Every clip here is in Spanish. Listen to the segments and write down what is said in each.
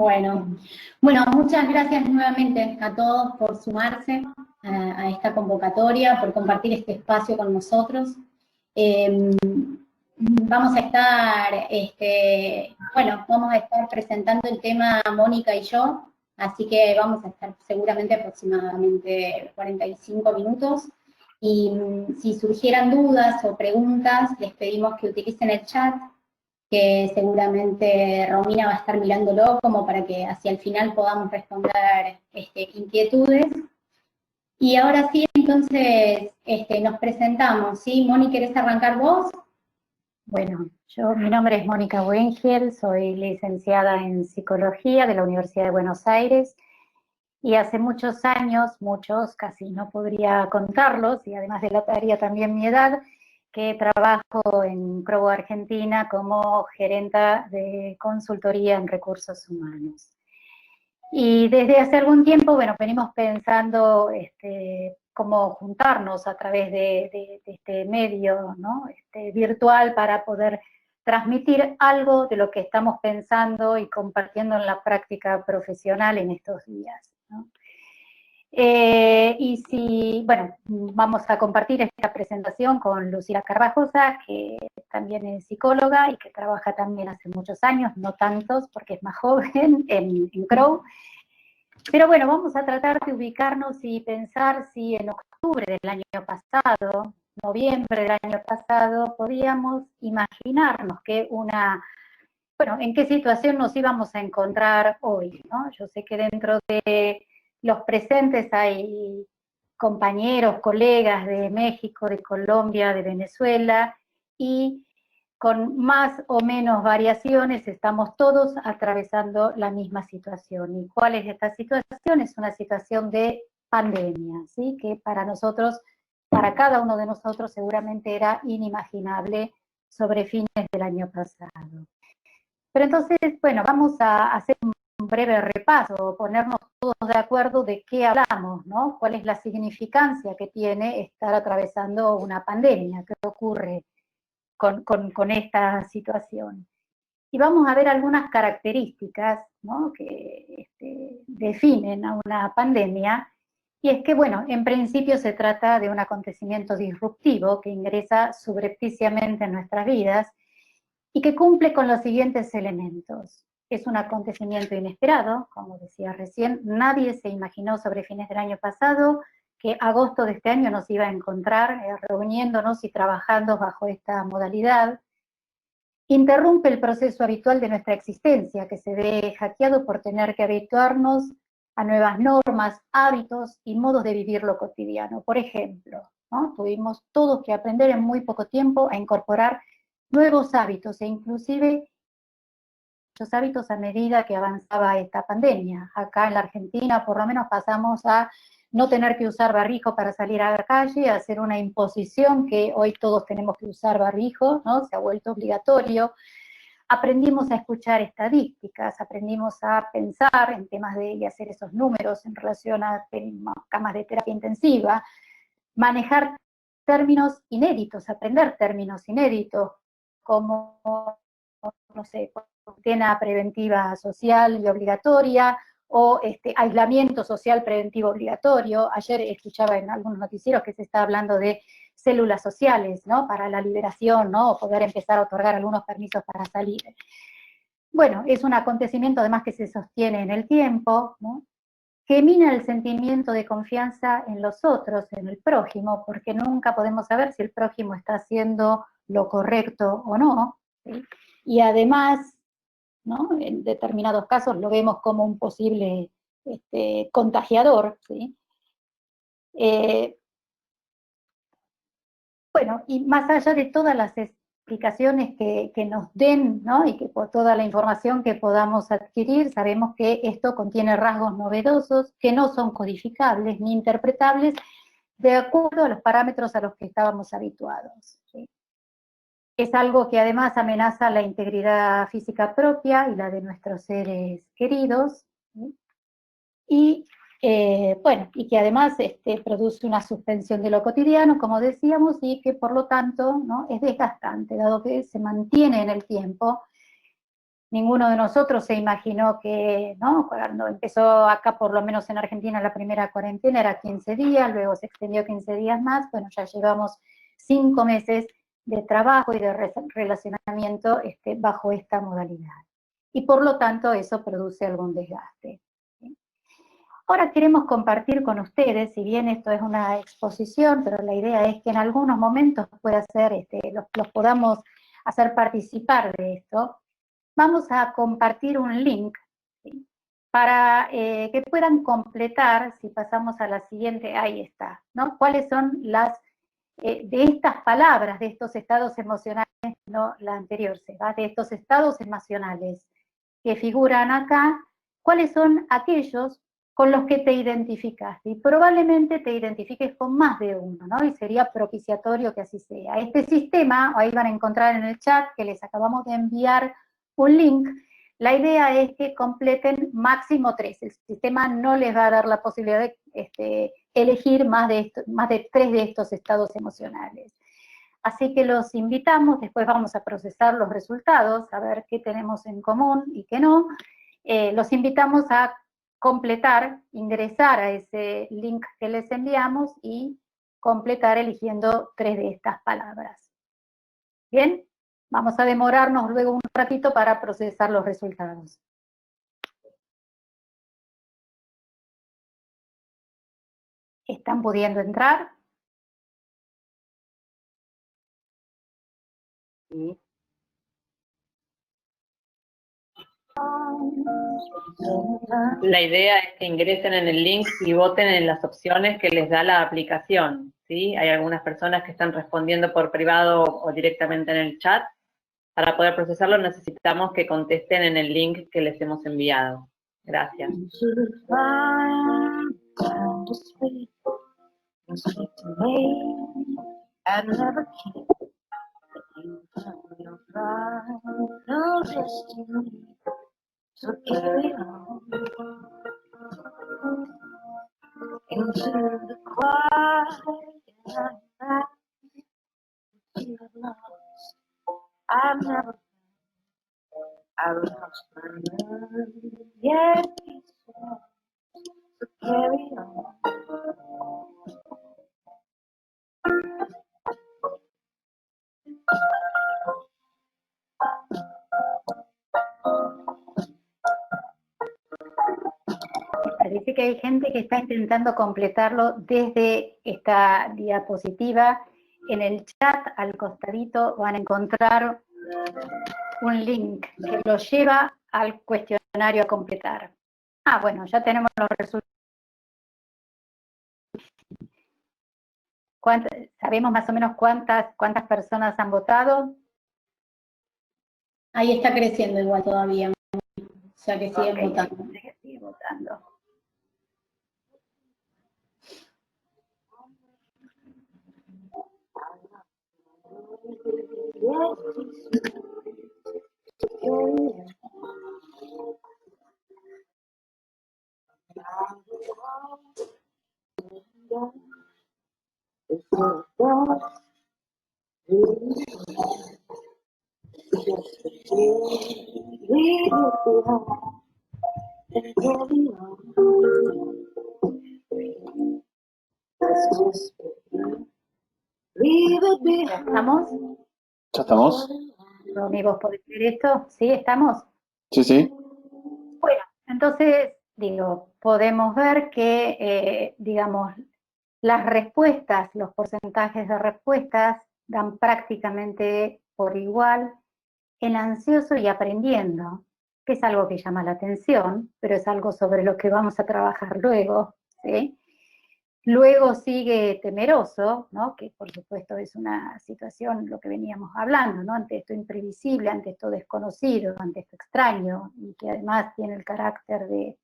Bueno, muchas gracias nuevamente a todos por sumarse a esta convocatoria, por compartir este espacio con nosotros. Vamos a estar, vamos a estar presentando el tema Mónica y yo, así que vamos a estar seguramente aproximadamente 45 minutos. Y si surgieran dudas o preguntas, les pedimos que utilicen el chat, que seguramente Romina va a estar mirándolo como para que hacia el final podamos responder inquietudes. Y ahora sí, entonces nos presentamos, ¿sí? Moni, ¿querés arrancar vos? Bueno, mi nombre es Mónica Buengel, soy licenciada en Psicología de la Universidad de Buenos Aires y hace muchos años, casi no podría contarlos, y además de la tarea también mi edad, que trabajo en Crobo Argentina como gerenta de consultoría en recursos humanos. Y desde hace algún tiempo, bueno, venimos pensando cómo juntarnos a través de este medio, ¿no? Virtual, para poder transmitir algo de lo que estamos pensando y compartiendo en la práctica profesional en estos días, ¿no? Vamos a compartir esta presentación con Lucila Carvajosa, que también es psicóloga y que trabaja también hace muchos años, no tantos porque es más joven, en Crow. Pero bueno, vamos a tratar de ubicarnos y pensar si en octubre del año pasado, noviembre del año pasado, podíamos imaginarnos que en qué situación nos íbamos a encontrar hoy, ¿no? Yo sé que dentro de los presentes hay compañeros, colegas de México, de Colombia, de Venezuela, y con más o menos variaciones estamos todos atravesando la misma situación. ¿Y cuál es esta situación? Es una situación de pandemia, ¿sí? Que para nosotros, para cada uno de nosotros seguramente era inimaginable sobre fines del año pasado. Pero entonces, bueno, vamos a hacer un breve repaso, ponernos todos de acuerdo de qué hablamos, ¿no? ¿Cuál es la significancia que tiene estar atravesando una pandemia? ¿Qué ocurre con esta situación? Y vamos a ver algunas características, ¿no? Que definen a una pandemia. Y es que, bueno, en principio se trata de un acontecimiento disruptivo que ingresa subrepticiamente en nuestras vidas y que cumple con los siguientes elementos. Es un acontecimiento inesperado, como decía recién, nadie se imaginó sobre fines del año pasado que agosto de este año nos iba a encontrar reuniéndonos y trabajando bajo esta modalidad. Interrumpe el proceso habitual de nuestra existencia, que se ve hackeado por tener que habituarnos a nuevas normas, hábitos y modos de vivir lo cotidiano. Por ejemplo, ¿no? Tuvimos todos que aprender en muy poco tiempo a incorporar nuevos hábitos e inclusive muchos hábitos a medida que avanzaba esta pandemia. Acá en la Argentina por lo menos pasamos a no tener que usar barbijo para salir a la calle, a hacer una imposición que hoy todos tenemos que usar barbijo, ¿no? Se ha vuelto obligatorio. Aprendimos a escuchar estadísticas, aprendimos a pensar en temas y hacer esos números en relación a camas de terapia intensiva, manejar términos inéditos, aprender términos inéditos, como, no sé, cuarentena preventiva social y obligatoria, o aislamiento social preventivo obligatorio. Ayer escuchaba en algunos noticieros que se está hablando de células sociales, ¿no? Para la liberación, ¿no? O poder empezar a otorgar algunos permisos para salir. Bueno, es un acontecimiento además que se sostiene en el tiempo, ¿no? Que mina el sentimiento de confianza en los otros, en el prójimo, porque nunca podemos saber si el prójimo está haciendo lo correcto o no, ¿sí? Y además, ¿no? En determinados casos lo vemos como un posible contagiador, ¿sí? Bueno, y más allá de todas las explicaciones que nos den, ¿no? Y que por toda la información que podamos adquirir, sabemos que esto contiene rasgos novedosos que no son codificables ni interpretables de acuerdo a los parámetros a los que estábamos habituados, ¿sí? Es algo que además amenaza la integridad física propia y la de nuestros seres queridos, ¿sí? Y y que además produce una suspensión de lo cotidiano, como decíamos, y que por lo tanto, ¿no? Es desgastante, dado que se mantiene en el tiempo, ninguno de nosotros se imaginó que, ¿no? Cuando empezó acá, por lo menos en Argentina, la primera cuarentena era 15 días, luego se extendió 15 días más, bueno, ya llevamos 5 meses de trabajo y de relacionamiento bajo esta modalidad. Y por lo tanto eso produce algún desgaste. Ahora queremos compartir con ustedes, si bien esto es una exposición, pero la idea es que en algunos momentos pueda ser, los podamos hacer participar de esto. Vamos a compartir un link, ¿sí?, para que puedan completar, si pasamos a la siguiente, ahí está, ¿no? ¿Cuáles son las, de estas palabras, de estos estados emocionales, no la anterior, de estos estados emocionales que figuran acá, cuáles son aquellos con los que te identificaste? Y probablemente te identifiques con más de uno, ¿no? Y sería propiciatorio que así sea. Este sistema, ahí van a encontrar en el chat que les acabamos de enviar un link. La idea es que completen máximo 3. El sistema no les va a dar la posibilidad de elegir más de 3 de estos estados emocionales. Así que los invitamos, después vamos a procesar los resultados, a ver qué tenemos en común y qué no. Los invitamos a completar, ingresar a ese link que les enviamos y completar eligiendo 3 de estas palabras. ¿Bien? Vamos a demorarnos luego un ratito para procesar los resultados. ¿Están pudiendo entrar? Sí. La idea es que ingresen en el link y voten en las opciones que les da la aplicación, ¿sí? Hay algunas personas que están respondiendo por privado o directamente en el chat. Para poder procesarlo necesitamos que contesten en el link que les hemos enviado. Gracias. So carry on into the quiet night. You have lost. I've never. I lost my mind. Yes, so carry on. Parece que hay gente que está intentando completarlo desde esta diapositiva. En el chat, al costadito, van a encontrar un link que los lleva al cuestionario a completar. Ah, bueno, ya tenemos los resultados. ¿Sabemos más o menos cuántas personas han votado? Ahí está creciendo igual todavía, o sea que siguen votando. Sigue votando. ¿Estamos? ¿Ya estamos? Ronnie, ¿vos podés ver esto? ¿Sí? ¿Estamos? Sí, sí. Bueno, entonces, podemos ver que, digamos, las respuestas, los porcentajes de respuestas dan prácticamente por igual en ansioso y aprendiendo, que es algo que llama la atención, pero es algo sobre lo que vamos a trabajar luego, ¿sí? Luego sigue temeroso, ¿no? Que por supuesto es una situación, lo que veníamos hablando, ¿no? Ante esto imprevisible, ante esto desconocido, ante esto extraño, y que además tiene el carácter de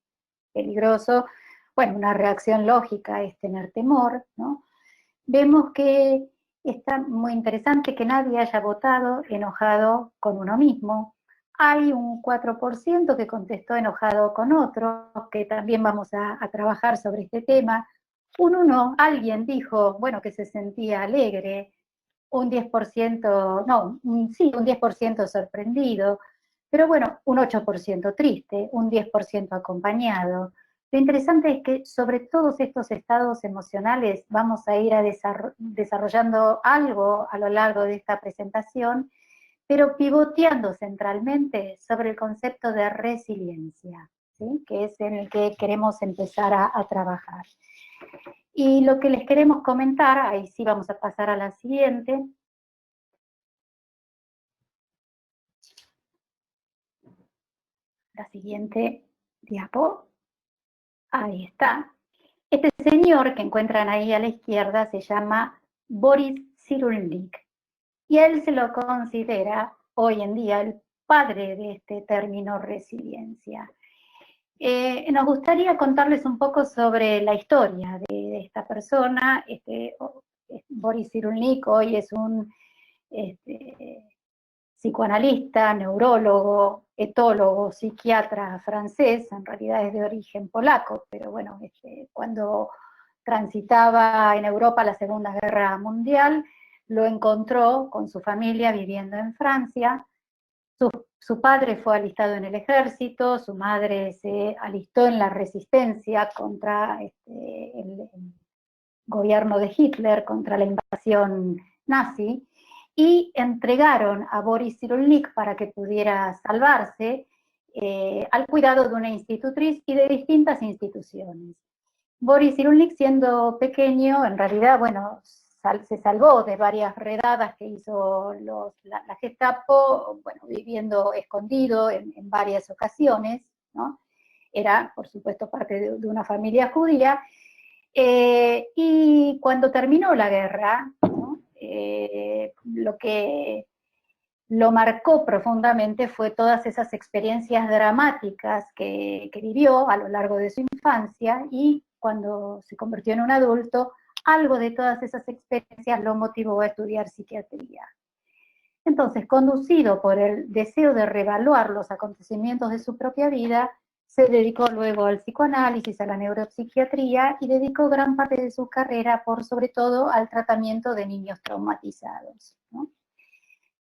peligroso. Bueno, una reacción lógica es tener temor, ¿no? Vemos que está muy interesante que nadie haya votado enojado con uno mismo. Hay un 4% que contestó enojado con otro, que también vamos a trabajar sobre este tema. Un 1, alguien dijo, bueno, que se sentía alegre. Un 10%, no, sí, un 10% sorprendido. Pero bueno, un 8% triste, un 10% acompañado. Lo interesante es que sobre todos estos estados emocionales vamos a ir desarrollando algo a lo largo de esta presentación, pero pivoteando centralmente sobre el concepto de resiliencia, ¿sí? Que es en el que queremos empezar a trabajar. Y lo que les queremos comentar, ahí sí vamos a pasar a la siguiente. La siguiente diapo. Ahí está. Este señor que encuentran ahí a la izquierda se llama Boris Cyrulnik. Y él se lo considera hoy en día el padre de este término resiliencia. Nos gustaría contarles un poco sobre la historia de esta persona. Boris Cyrulnik hoy es un psicoanalista, neurólogo, etólogo, psiquiatra francés, en realidad es de origen polaco, pero bueno, cuando transitaba en Europa la Segunda Guerra Mundial, lo encontró con su familia viviendo en Francia. Su padre fue alistado en el ejército, su madre se alistó en la resistencia contra el gobierno de Hitler, contra la invasión nazi, y entregaron a Boris Cyrulnik para que pudiera salvarse al cuidado de una institutriz y de distintas instituciones. Boris Cyrulnik, siendo pequeño, en realidad, bueno, se salvó de varias redadas que hizo la Gestapo, bueno, viviendo escondido en varias ocasiones, ¿no? Era, por supuesto, parte de una familia judía, y cuando terminó la guerra, ¿no? Lo que lo marcó profundamente fue todas esas experiencias dramáticas que vivió a lo largo de su infancia, y cuando se convirtió en un adulto, algo de todas esas experiencias lo motivó a estudiar psiquiatría. Entonces, conducido por el deseo de reevaluar los acontecimientos de su propia vida, se dedicó luego al psicoanálisis, a la neuropsiquiatría, y dedicó gran parte de su carrera, por sobre todo, al tratamiento de niños traumatizados, ¿no?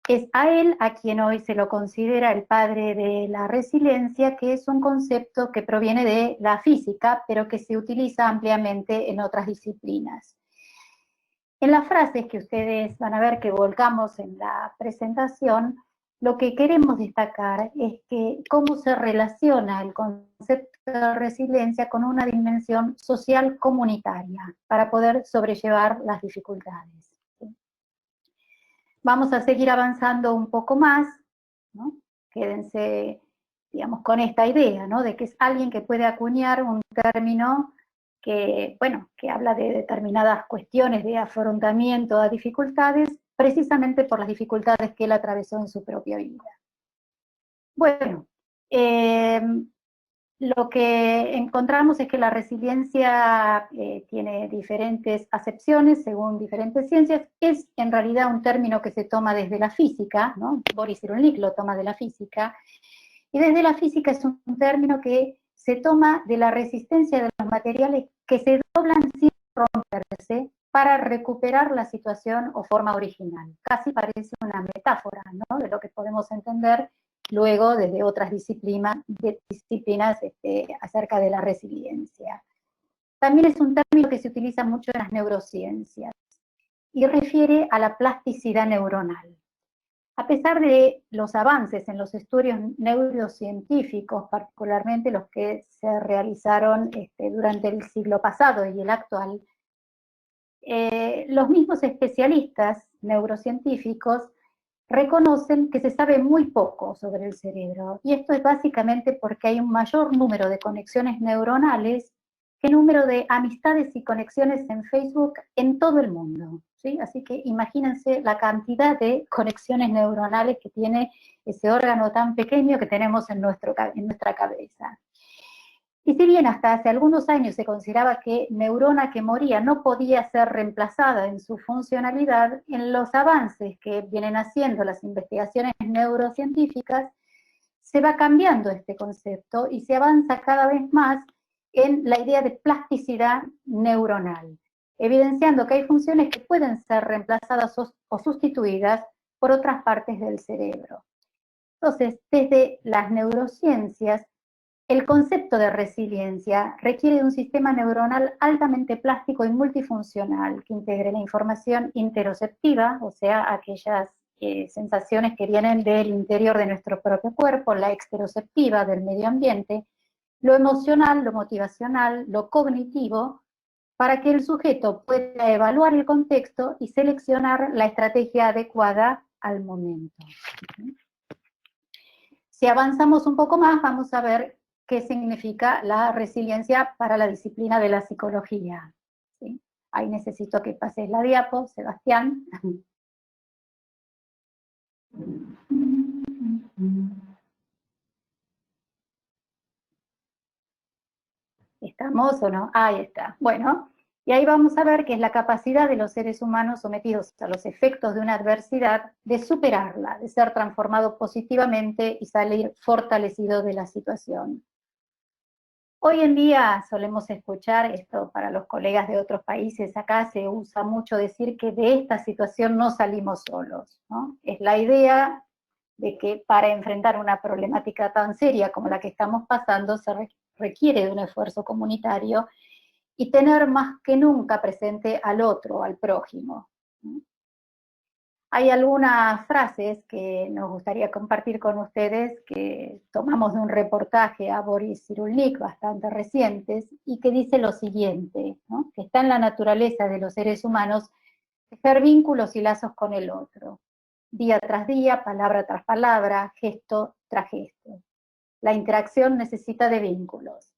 Es a él a quien hoy se lo considera el padre de la resiliencia, que es un concepto que proviene de la física, pero que se utiliza ampliamente en otras disciplinas. En las frases que ustedes van a ver que volcamos en la presentación, lo que queremos destacar es que cómo se relaciona el concepto de resiliencia con una dimensión social comunitaria para poder sobrellevar las dificultades. Vamos a seguir avanzando un poco más, ¿no? Quédense, digamos, con esta idea, ¿no? De que es alguien que puede acuñar un término que, bueno, que habla de determinadas cuestiones de afrontamiento a dificultades, precisamente por las dificultades que él atravesó en su propia vida. Bueno, lo que encontramos es que la resiliencia tiene diferentes acepciones según diferentes ciencias. Es en realidad un término que se toma desde la física, ¿no? Boris Cyrulnik lo toma de la física, y desde la física es un término que se toma de la resistencia de los materiales que se doblan sin romperse para recuperar la situación o forma original. Casi parece una metáfora, ¿no? De lo que podemos entender luego desde otras disciplinas acerca de la resiliencia. También es un término que se utiliza mucho en las neurociencias y refiere a la plasticidad neuronal. A pesar de los avances en los estudios neurocientíficos, particularmente los que se realizaron durante el siglo pasado y el actual, los mismos especialistas neurocientíficos reconocen que se sabe muy poco sobre el cerebro, y esto es básicamente porque hay un mayor número de conexiones neuronales que número de amistades y conexiones en Facebook en todo el mundo, ¿sí? Así que imagínense la cantidad de conexiones neuronales que tiene ese órgano tan pequeño que tenemos en nuestra cabeza. Y si bien hasta hace algunos años se consideraba que neurona que moría no podía ser reemplazada en su funcionalidad, en los avances que vienen haciendo las investigaciones neurocientíficas, se va cambiando este concepto y se avanza cada vez más en la idea de plasticidad neuronal, evidenciando que hay funciones que pueden ser reemplazadas o sustituidas por otras partes del cerebro. Entonces, desde las neurociencias, el concepto de resiliencia requiere de un sistema neuronal altamente plástico y multifuncional que integre la información interoceptiva, o sea, aquellas sensaciones que vienen del interior de nuestro propio cuerpo, la exteroceptiva del medio ambiente, lo emocional, lo motivacional, lo cognitivo, para que el sujeto pueda evaluar el contexto y seleccionar la estrategia adecuada al momento. Si avanzamos un poco más, vamos a ver qué significa la resiliencia para la disciplina de la psicología. ¿Sí? Ahí necesito que pases la diapo, Sebastián. ¿Estamos o no? Ahí está. Bueno, y ahí vamos a ver que es la capacidad de los seres humanos sometidos a los efectos de una adversidad de superarla, de ser transformado positivamente y salir fortalecido de la situación. Hoy en día solemos escuchar esto para los colegas de otros países, acá se usa mucho decir que de esta situación no salimos solos, ¿no? Es la idea de que para enfrentar una problemática tan seria como la que estamos pasando se requiere de un esfuerzo comunitario y tener más que nunca presente al otro, al prójimo. Hay algunas frases que nos gustaría compartir con ustedes que tomamos de un reportaje a Boris Cyrulnik, bastante recientes, y que dice lo siguiente, ¿no? Que está en la naturaleza de los seres humanos tejer vínculos y lazos con el otro, día tras día, palabra tras palabra, gesto tras gesto. La interacción necesita de vínculos.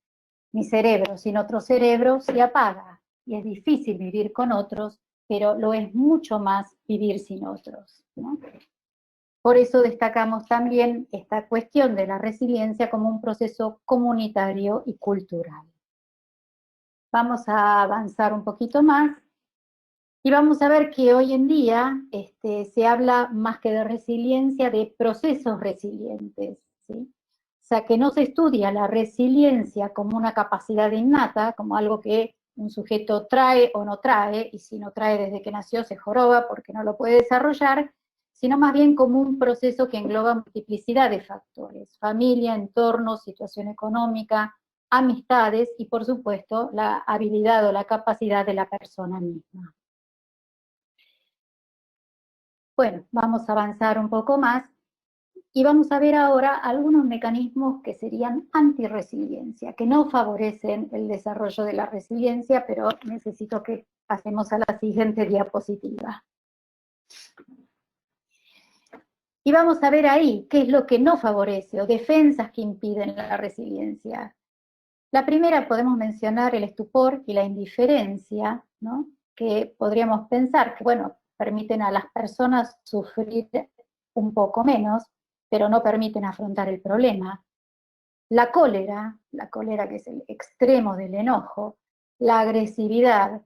Mi cerebro sin otro cerebro se apaga y es difícil vivir con otros, pero lo es mucho más vivir sin otros, ¿no? Por eso destacamos también esta cuestión de la resiliencia como un proceso comunitario y cultural. Vamos a avanzar un poquito más y vamos a ver que hoy en día se habla más que de resiliencia, de procesos resilientes, ¿sí? O sea, que no se estudia la resiliencia como una capacidad innata, como algo que un sujeto trae o no trae, y si no trae desde que nació se joroba porque no lo puede desarrollar, sino más bien como un proceso que engloba multiplicidad de factores: familia, entorno, situación económica, amistades y, por supuesto, la habilidad o la capacidad de la persona misma. Bueno, vamos a avanzar un poco más y vamos a ver ahora algunos mecanismos que serían antirresiliencia, que no favorecen el desarrollo de la resiliencia, pero necesito que pasemos a la siguiente diapositiva. Y vamos a ver ahí qué es lo que no favorece o defensas que impiden la resiliencia. La primera podemos mencionar el estupor y la indiferencia, ¿no? Que podríamos pensar que, bueno, permiten a las personas sufrir un poco menos, pero no permiten afrontar el problema. La cólera que es el extremo del enojo, la agresividad,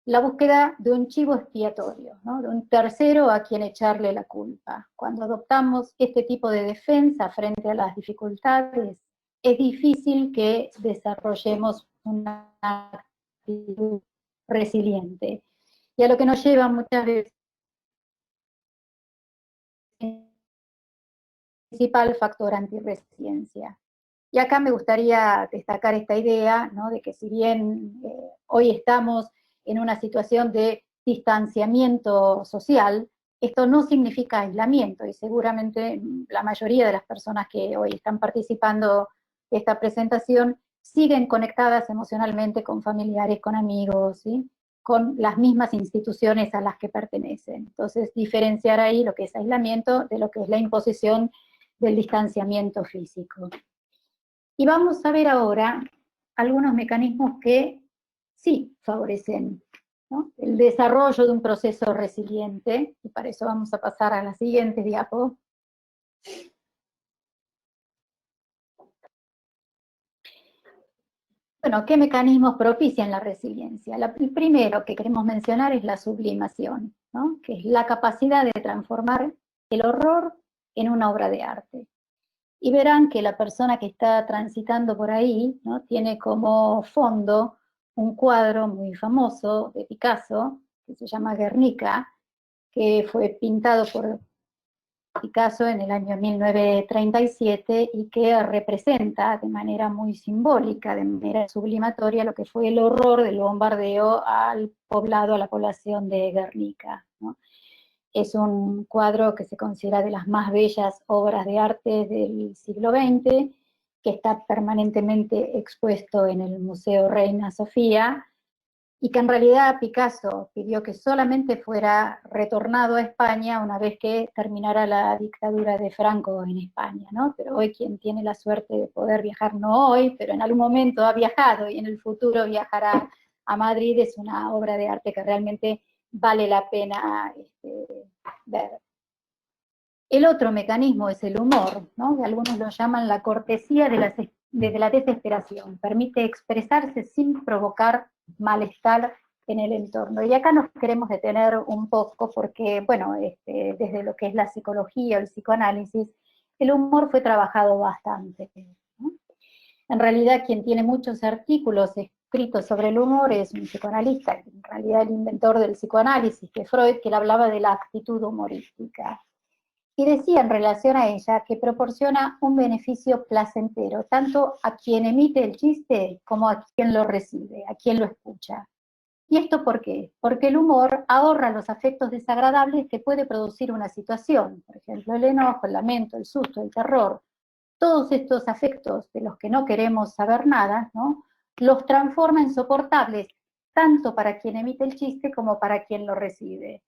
la búsqueda de un chivo expiatorio, ¿no? De un tercero a quien echarle la culpa. Cuando adoptamos este tipo de defensa frente a las dificultades, es difícil que desarrollemos una actitud resiliente. Y a lo que nos lleva muchas veces el principal factor antirresiliencia. Y acá me gustaría destacar esta idea, ¿no? De que si bien hoy estamos en una situación de distanciamiento social, esto no significa aislamiento, y seguramente la mayoría de las personas que hoy están participando de esta presentación siguen conectadas emocionalmente con familiares, con amigos, ¿sí? Con las mismas instituciones a las que pertenecen. Entonces, diferenciar ahí lo que es aislamiento de lo que es la imposición del distanciamiento físico. Y vamos a ver ahora algunos mecanismos que sí favorecen, ¿no? El desarrollo de un proceso resiliente, y para eso vamos a pasar a la siguiente diapo. Bueno, ¿qué mecanismos propician la resiliencia? El primero que queremos mencionar es la sublimación, ¿no? Que es la capacidad de transformar el horror en una obra de arte. Y verán que la persona que está transitando por ahí, ¿no? Tiene como fondo un cuadro muy famoso de Picasso, que se llama Guernica, que fue pintado por Picasso en el año 1937 y que representa de manera muy simbólica, de manera sublimatoria, lo que fue el horror del bombardeo al poblado, a la población de Guernica, ¿no? Es un cuadro que se considera de las más bellas obras de arte del siglo XX, que está permanentemente expuesto en el Museo Reina Sofía, y que en realidad Picasso pidió que solamente fuera retornado a España una vez que terminara la dictadura de Franco en España, ¿no? Pero hoy quien tiene la suerte de poder viajar, no hoy, pero en algún momento ha viajado y en el futuro viajará a Madrid, es una obra de arte que realmente vale la pena ver. El otro mecanismo es el humor, ¿no? Que algunos lo llaman la cortesía de la desesperación. Permite expresarse sin provocar malestar en el entorno. Y acá nos queremos detener un poco porque, bueno, desde lo que es la psicología o el psicoanálisis, el humor fue trabajado bastante, ¿no? En realidad, quien tiene muchos artículos escritos sobre el humor es un psicoanalista, en realidad el inventor del psicoanálisis, que Freud, que él hablaba de la actitud humorística. Y decía en relación a ella que proporciona un beneficio placentero, tanto a quien emite el chiste como a quien lo recibe, a quien lo escucha. ¿Y esto por qué? Porque el humor ahorra los afectos desagradables que puede producir una situación, por ejemplo, el enojo, el lamento, el susto, el terror. Todos estos afectos de los que no queremos saber nada, ¿no?, los transforma en soportables, tanto para quien emite el chiste como para quien lo recibe.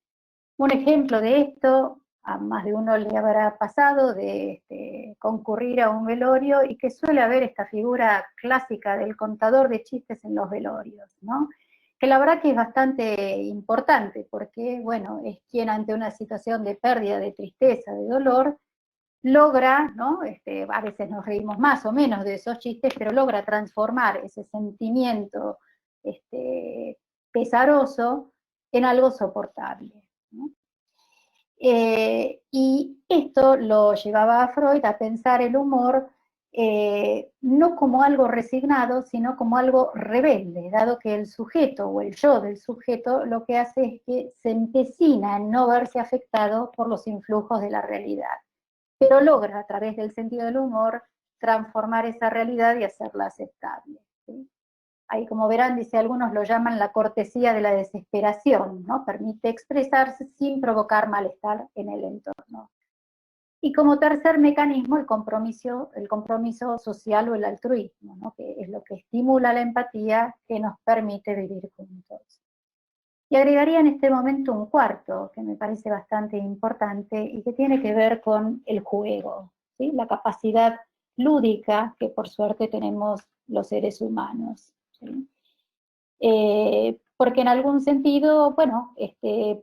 Un ejemplo de esto, a más de uno le habrá pasado, de concurrir a un velorio y que suele haber esta figura clásica del contador de chistes en los velorios, ¿no? Que la verdad que es bastante importante porque, bueno, es quien ante una situación de pérdida, de tristeza, de dolor, logra, ¿no? A veces nos reímos más o menos de esos chistes, pero logra transformar ese sentimiento pesaroso en algo soportable, ¿no? Y esto lo llevaba a Freud a pensar el humor no como algo resignado, sino como algo rebelde, dado que el sujeto o el yo del sujeto lo que hace es que se empecina en no verse afectado por los influjos de la realidad, pero logra a través del sentido del humor transformar esa realidad y hacerla aceptable, ¿sí? Ahí, como verán, dice, algunos lo llaman la cortesía de la desesperación, ¿no? Permite expresarse sin provocar malestar en el entorno. Y como tercer mecanismo, el compromiso social o el altruismo, ¿no?, que es lo que estimula la empatía, que nos permite vivir juntos. Y agregaría en este momento un cuarto, que me parece bastante importante y que tiene que ver con el juego, ¿sí? La capacidad lúdica que por suerte tenemos los seres humanos, ¿sí? Porque en algún sentido, bueno,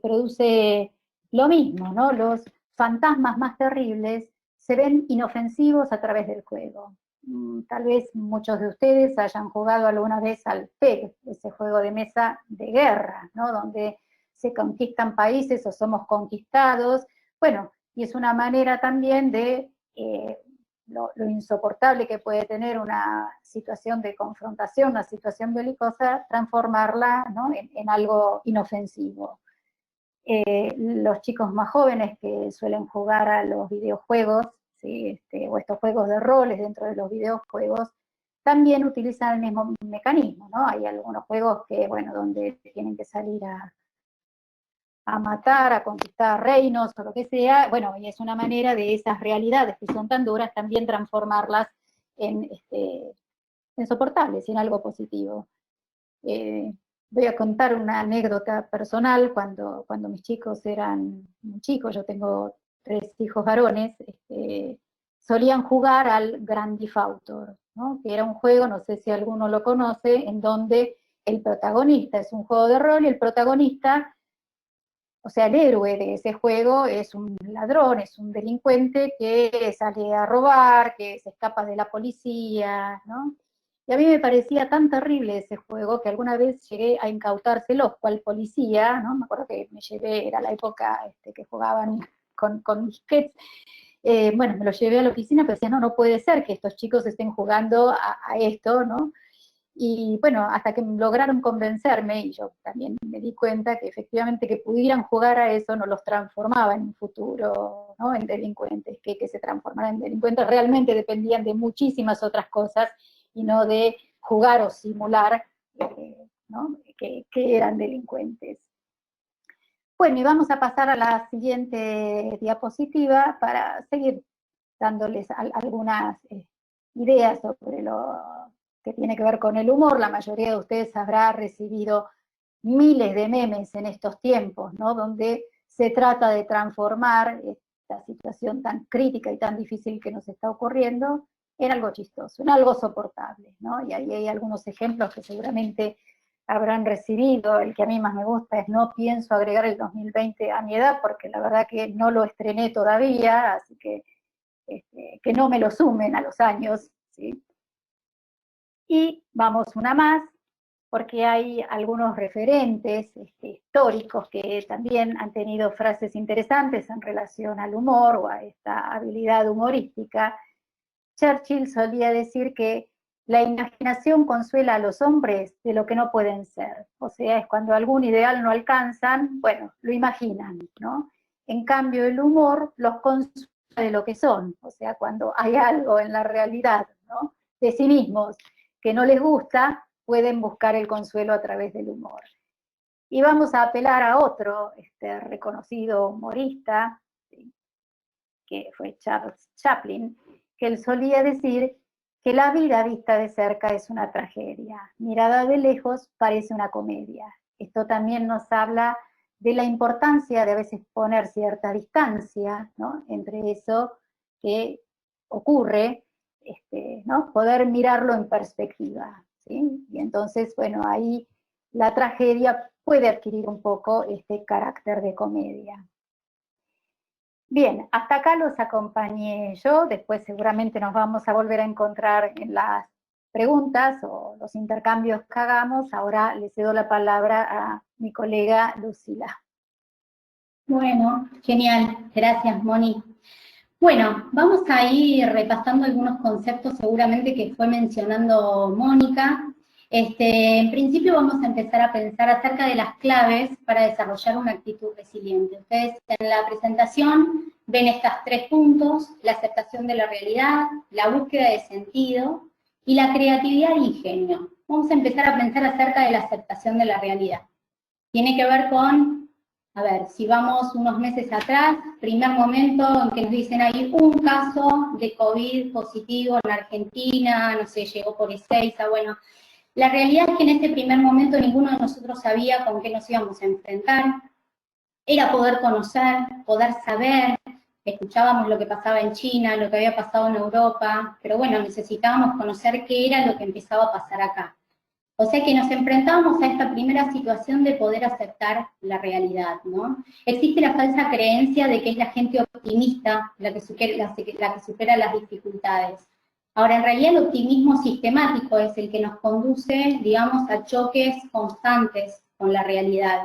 produce lo mismo, ¿no? Los fantasmas más terribles se ven inofensivos a través del juego. Tal vez muchos de ustedes hayan jugado alguna vez al PEG, ese juego de mesa de guerra, ¿no?, donde se conquistan países o somos conquistados. Bueno, y es una manera también de lo insoportable que puede tener una situación de confrontación, una situación belicosa, transformarla, ¿no?, en algo inofensivo. Los chicos más jóvenes que suelen jugar a los videojuegos, ¿sí?, o estos juegos de roles dentro de los videojuegos, también utilizan el mismo mecanismo, ¿no? Hay algunos juegos que, bueno, donde tienen que salir a matar, a conquistar reinos o lo que sea, bueno, y es una manera de esas realidades que son tan duras también transformarlas en soportables y en algo positivo. Voy a contar una anécdota personal. Cuando mis chicos eran muy chicos, yo tengo 3 hijos varones, solían jugar al Grand Theft Auto, ¿no?, que era un juego, no sé si alguno lo conoce, en donde el protagonista es un juego de rol y el protagonista, o sea, el héroe de ese juego es un ladrón, es un delincuente que sale a robar, que se escapa de la policía, ¿no? Y a mí me parecía tan terrible ese juego que alguna vez llegué a incautárselo, cual policía, ¿no? Me acuerdo que me llevé, era la época que jugaban con disquetes. Bueno, me lo llevé a la oficina, pero decía, no puede ser que estos chicos estén jugando a esto, ¿no? Y bueno, hasta que lograron convencerme, y yo también me di cuenta que efectivamente que pudieran jugar a eso no los transformaba en un futuro, ¿no?, en delincuentes, que se transformaran en delincuentes realmente dependían de muchísimas otras cosas y no de jugar o simular, ¿no?, que eran delincuentes. Bueno, y vamos a pasar a la siguiente diapositiva para seguir dándoles algunas ideas sobre lo que tiene que ver con el humor. La mayoría de ustedes habrá recibido miles de memes en estos tiempos, ¿no?, donde se trata de transformar esta situación tan crítica y tan difícil que nos está ocurriendo en algo chistoso, en algo soportable, ¿no? Y ahí hay algunos ejemplos que seguramente habrán recibido. El que a mí más me gusta es: no pienso agregar el 2020 a mi edad, porque la verdad que no lo estrené todavía, así que no me lo sumen a los años, ¿sí? Y vamos una más, porque hay algunos referentes históricos que también han tenido frases interesantes en relación al humor o a esta habilidad humorística. Churchill solía decir que la imaginación consuela a los hombres de lo que no pueden ser. O sea, es cuando algún ideal no alcanzan, bueno, lo imaginan, ¿no? En cambio, el humor los consuela de lo que son. O sea, cuando hay algo en la realidad, ¿no?, de sí mismos que no les gusta, pueden buscar el consuelo a través del humor. Y vamos a apelar a otro reconocido humorista, ¿sí?, que fue Charles Chaplin, que él solía decir que la vida vista de cerca es una tragedia, mirada de lejos parece una comedia. Esto también nos habla de la importancia de a veces poner cierta distancia, ¿no?, entre eso que ocurre, ¿no?, poder mirarlo en perspectiva, ¿sí? Y entonces, bueno, ahí la tragedia puede adquirir un poco este carácter de comedia. Bien, hasta acá los acompañé yo, después seguramente nos vamos a volver a encontrar en las preguntas o los intercambios que hagamos. Ahora le cedo la palabra a mi colega Lucila. Bueno, genial, gracias Moni. Bueno, vamos a ir repasando algunos conceptos seguramente que fue mencionando Mónica. En principio vamos a empezar a pensar acerca de las claves para desarrollar una actitud resiliente. Ustedes en la presentación ven estos 3 puntos: la aceptación de la realidad, la búsqueda de sentido y la creatividad e ingenio. Vamos a empezar a pensar acerca de la aceptación de la realidad. Tiene que ver con, a ver, si vamos unos meses atrás, primer momento en que nos dicen hay un caso de COVID positivo en Argentina, no sé, llegó por Ezeiza, bueno. La realidad es que en este primer momento ninguno de nosotros sabía con qué nos íbamos a enfrentar. Era poder conocer, poder saber, escuchábamos lo que pasaba en China, lo que había pasado en Europa, pero bueno, necesitábamos conocer qué era lo que empezaba a pasar acá. O sea que nos enfrentábamos a esta primera situación de poder aceptar la realidad, ¿no? Existe la falsa creencia de que es la gente optimista la que supera las dificultades. Ahora, en realidad el optimismo sistemático es el que nos conduce, digamos, a choques constantes con la realidad.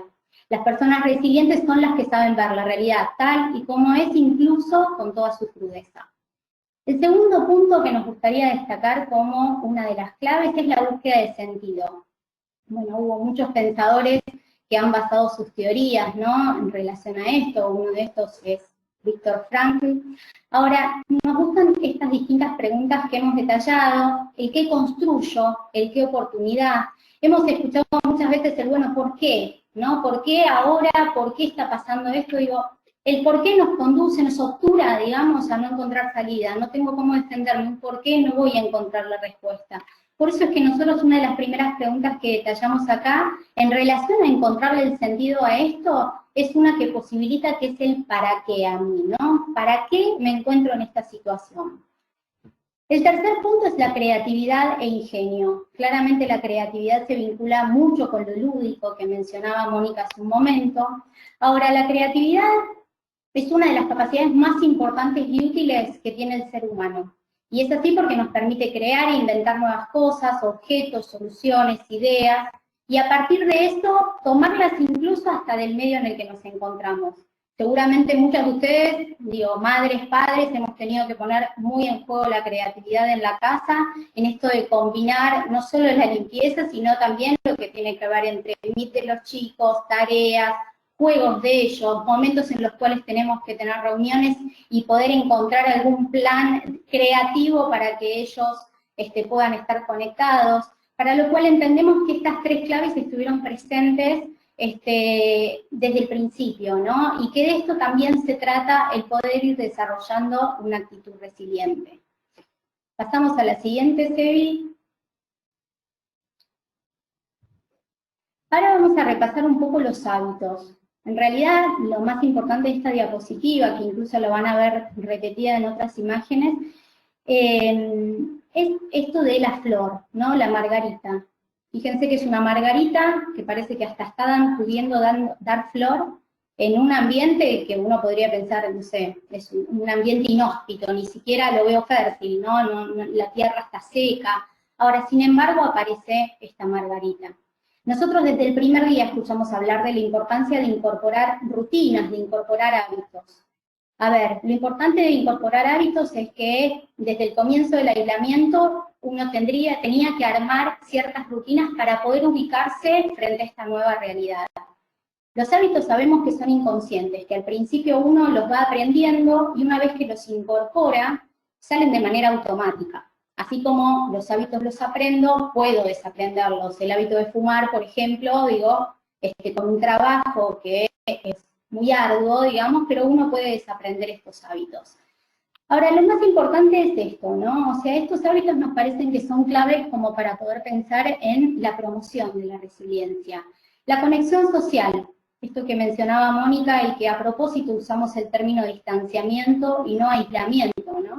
Las personas resilientes son las que saben ver la realidad tal y como es, incluso con toda su crudeza. El segundo punto que nos gustaría destacar como una de las claves es la búsqueda de sentido. Bueno, hubo muchos pensadores que han basado sus teorías, ¿no?, en relación a esto. Uno de estos es Viktor Frankl. Ahora, nos gustan estas distintas preguntas que hemos detallado: el qué construyo, el qué oportunidad. Hemos escuchado muchas veces el bueno, ¿por qué? ¿No? ¿Por qué ahora? ¿Por qué está pasando esto? Digo, el por qué nos conduce, nos obtura, digamos, a no encontrar salida. No tengo cómo defenderme, un por qué no voy a encontrar la respuesta. Por eso es que nosotros una de las primeras preguntas que detallamos acá, en relación a encontrarle el sentido a esto, es una que posibilita, que es el para qué a mí, ¿no? ¿Para qué me encuentro en esta situación? El tercer punto es la creatividad e ingenio. Claramente la creatividad se vincula mucho con lo lúdico que mencionaba Mónica hace un momento. Ahora, la creatividad es una de las capacidades más importantes y útiles que tiene el ser humano. Y es así porque nos permite crear e inventar nuevas cosas, objetos, soluciones, ideas, y a partir de esto tomarlas incluso hasta del medio en el que nos encontramos. Seguramente muchas de ustedes, digo, madres, padres, hemos tenido que poner muy en juego la creatividad en la casa, en esto de combinar no solo la limpieza, sino también lo que tiene que ver entre límites de los chicos, tareas, juegos de ellos, momentos en los cuales tenemos que tener reuniones y poder encontrar algún plan creativo para que ellos puedan estar conectados, para lo cual entendemos que estas tres claves estuvieron presentes desde el principio, ¿no? Y que de esto también se trata el poder ir desarrollando una actitud resiliente. Pasamos a la siguiente, Sebi. Ahora vamos a repasar un poco los hábitos. En realidad, lo más importante de esta diapositiva, que incluso lo van a ver repetida en otras imágenes, es esto de la flor, ¿no? La margarita. Fíjense que es una margarita que parece que hasta está pudiendo dar flor en un ambiente que uno podría pensar, no sé, es un ambiente inhóspito, ni siquiera lo veo fértil, ¿no? La tierra está seca. Ahora, sin embargo, aparece esta margarita. Nosotros desde el primer día escuchamos hablar de la importancia de incorporar rutinas, de incorporar hábitos. A ver, lo importante de incorporar hábitos es que desde el comienzo del aislamiento uno tenía que armar ciertas rutinas para poder ubicarse frente a esta nueva realidad. Los hábitos sabemos que son inconscientes, que al principio uno los va aprendiendo y una vez que los incorpora, salen de manera automática. Así como los hábitos los aprendo, puedo desaprenderlos. El hábito de fumar, por ejemplo, digo, con un trabajo que es muy arduo, digamos, pero uno puede desaprender estos hábitos. Ahora, lo más importante es esto, ¿no? O sea, estos hábitos nos parecen que son claves como para poder pensar en la promoción de la resiliencia. La conexión social, esto que mencionaba Mónica y que a propósito usamos el término distanciamiento y no aislamiento, ¿no?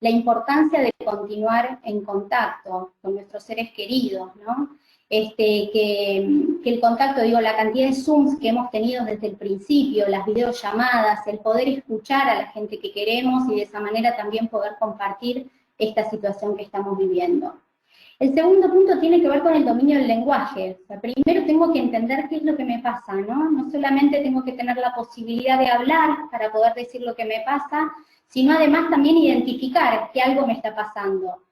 La importancia de continuar en contacto con nuestros seres queridos, ¿no? Que el contacto, digo, la cantidad de Zooms que hemos tenido desde el principio, las videollamadas, el poder escuchar a la gente que queremos y de esa manera también poder compartir esta situación que estamos viviendo. El segundo punto tiene que ver con el dominio del lenguaje. O sea, primero tengo que entender qué es lo que me pasa, ¿no? No solamente tengo que tener la posibilidad de hablar para poder decir lo que me pasa, sino además también identificar que algo me está pasando.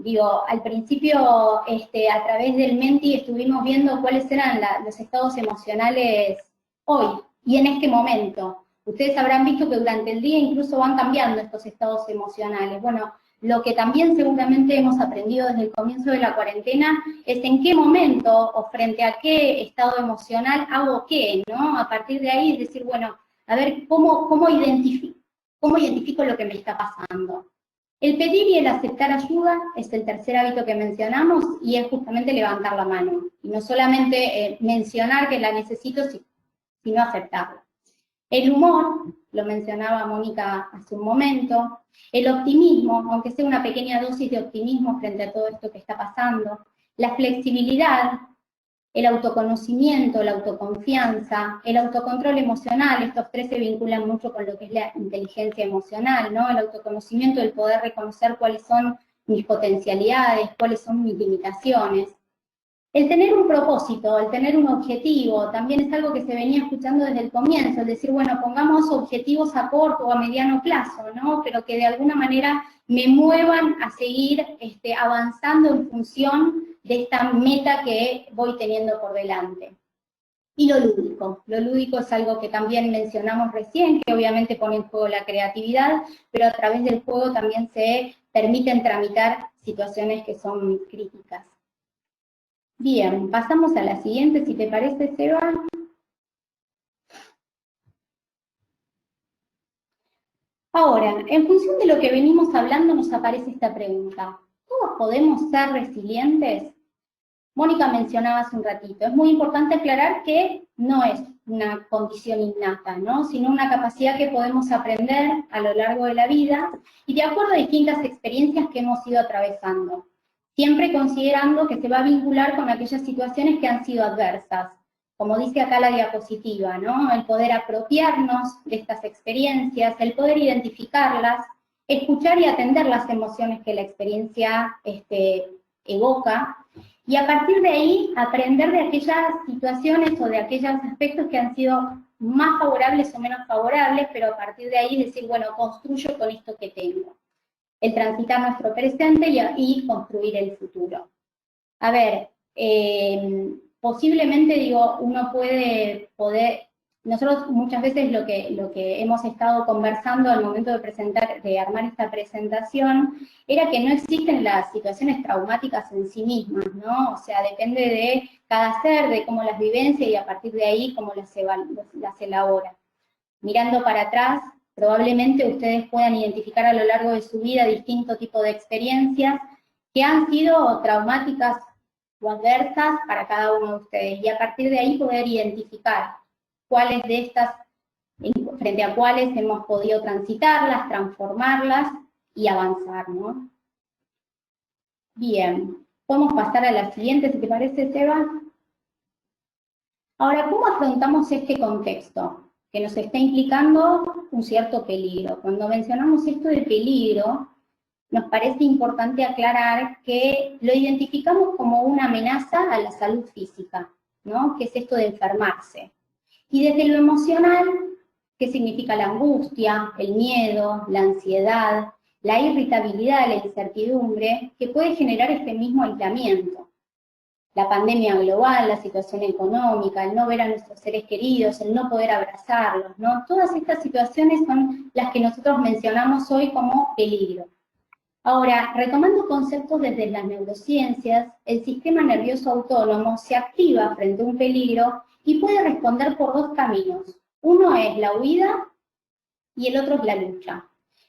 Digo, al principio, a través del Menti estuvimos viendo cuáles eran los estados emocionales hoy y en este momento. Ustedes habrán visto que durante el día incluso van cambiando estos estados emocionales. Bueno, lo que también seguramente hemos aprendido desde el comienzo de la cuarentena es en qué momento o frente a qué estado emocional hago qué, ¿no? A partir de ahí es decir, bueno, a ver, ¿cómo identifico lo que me está pasando? El pedir y el aceptar ayuda es el tercer hábito que mencionamos y es justamente levantar la mano. Y no solamente mencionar que la necesito, sino aceptarla. El humor, lo mencionaba Mónica hace un momento. El optimismo, aunque sea una pequeña dosis de optimismo frente a todo esto que está pasando. La flexibilidad, el autoconocimiento, la autoconfianza, el autocontrol emocional, estos tres se vinculan mucho con lo que es la inteligencia emocional, ¿no? El autoconocimiento, el poder reconocer cuáles son mis potencialidades, cuáles son mis limitaciones. El tener un propósito, el tener un objetivo, también es algo que se venía escuchando desde el comienzo, el decir, bueno, pongamos objetivos a corto o a mediano plazo, ¿no? Pero que de alguna manera me muevan a seguir avanzando en función de esta meta que voy teniendo por delante. Y lo lúdico es algo que también mencionamos recién, que obviamente pone en juego la creatividad, pero a través del juego también se permiten tramitar situaciones que son críticas. Bien, pasamos a la siguiente, si te parece, Seba. Ahora, en función de lo que venimos hablando, nos aparece esta pregunta. ¿Todos podemos ser resilientes? Mónica mencionaba hace un ratito. Es muy importante aclarar que no es una condición innata, ¿no? Sino una capacidad que podemos aprender a lo largo de la vida y de acuerdo a distintas experiencias que hemos ido atravesando. Siempre considerando que se va a vincular con aquellas situaciones que han sido adversas. Como dice acá la diapositiva, ¿no? El poder apropiarnos de estas experiencias, el poder identificarlas, escuchar y atender las emociones que la experiencia evoca, Y a partir de ahí, aprender de aquellas situaciones o de aquellos aspectos que han sido más favorables o menos favorables, pero a partir de ahí decir, bueno, construyo con esto que tengo. El transitar nuestro presente y construir el futuro. A ver, posiblemente, digo, uno nosotros muchas veces lo que hemos estado conversando al momento de armar esta presentación, era que no existen las situaciones traumáticas en sí mismas, ¿no? O sea, depende de cada ser, de cómo las vivencia y a partir de ahí cómo las elabora. Mirando para atrás, probablemente ustedes puedan identificar a lo largo de su vida distintos tipos de experiencias que han sido traumáticas o adversas para cada uno de ustedes, y a partir de ahí poder identificar cuáles de estas, frente a cuáles hemos podido transitarlas, transformarlas y avanzar, ¿no? Bien, podemos pasar a la siguiente, si te parece, Seba. Ahora, ¿cómo afrontamos este contexto que nos está implicando un cierto peligro? Cuando mencionamos esto de peligro, nos parece importante aclarar que lo identificamos como una amenaza a la salud física, ¿no? Que es esto de enfermarse. Y desde lo emocional, ¿qué significa la angustia, el miedo, la ansiedad, la irritabilidad, la incertidumbre, que puede generar este mismo aislamiento? La pandemia global, la situación económica, el no ver a nuestros seres queridos, el no poder abrazarlos, ¿no? Todas estas situaciones son las que nosotros mencionamos hoy como peligro. Ahora, retomando conceptos desde las neurociencias, el sistema nervioso autónomo se activa frente a un peligro y puede responder por dos caminos. Uno es la huida y el otro es la lucha.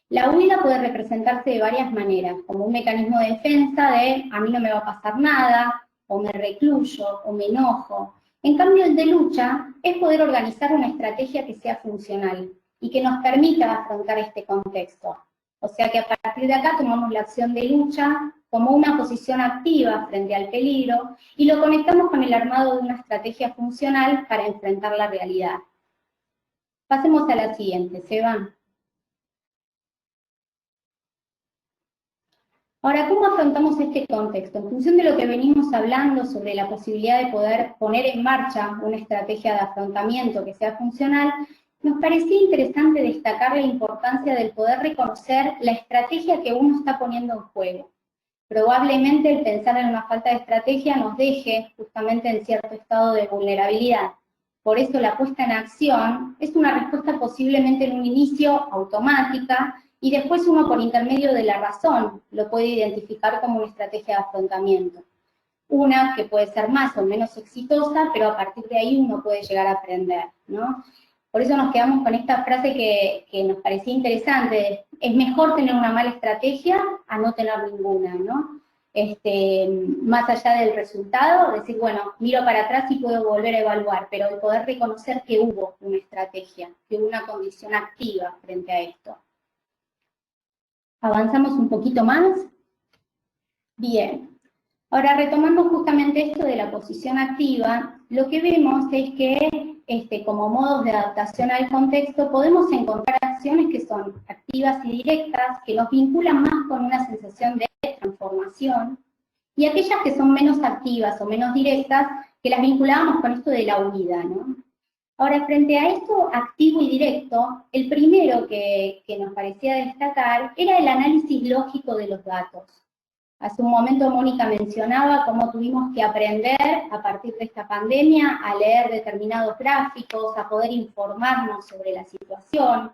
La huida puede representarse de varias maneras, como un mecanismo de defensa de a mí no me va a pasar nada, o me recluyo, o me enojo. En cambio, el de lucha es poder organizar una estrategia que sea funcional y que nos permita afrontar este contexto. O sea que a partir de acá tomamos la acción de lucha como una posición activa frente al peligro y lo conectamos con el armado de una estrategia funcional para enfrentar la realidad. Pasemos a la siguiente, Seba. Ahora, ¿cómo afrontamos este contexto? En función de lo que venimos hablando sobre la posibilidad de poder poner en marcha una estrategia de afrontamiento que sea funcional, nos parecía interesante destacar la importancia del poder reconocer la estrategia que uno está poniendo en juego. Probablemente el pensar en una falta de estrategia nos deje justamente en cierto estado de vulnerabilidad. Por eso la puesta en acción es una respuesta posiblemente en un inicio automática y después uno por intermedio de la razón lo puede identificar como una estrategia de afrontamiento. Una que puede ser más o menos exitosa, pero a partir de ahí uno puede llegar a aprender, ¿no? Por eso nos quedamos con esta frase que nos parecía interesante, es mejor tener una mala estrategia a no tener ninguna, ¿no? Más allá del resultado, decir, bueno, miro para atrás y puedo volver a evaluar, pero el poder reconocer que hubo una estrategia, que hubo una condición activa frente a esto. Avanzamos un poquito más. Bien. Ahora, retomando justamente esto de la posición activa, lo que vemos es que como modos de adaptación al contexto podemos encontrar acciones que son activas y directas, que nos vinculan más con una sensación de transformación, y aquellas que son menos activas o menos directas, que las vinculábamos con esto de la huida, ¿no? Ahora, frente a esto activo y directo, el primero que nos parecía destacar era el análisis lógico de los datos. Hace un momento Mónica mencionaba cómo tuvimos que aprender a partir de esta pandemia a leer determinados gráficos, a poder informarnos sobre la situación.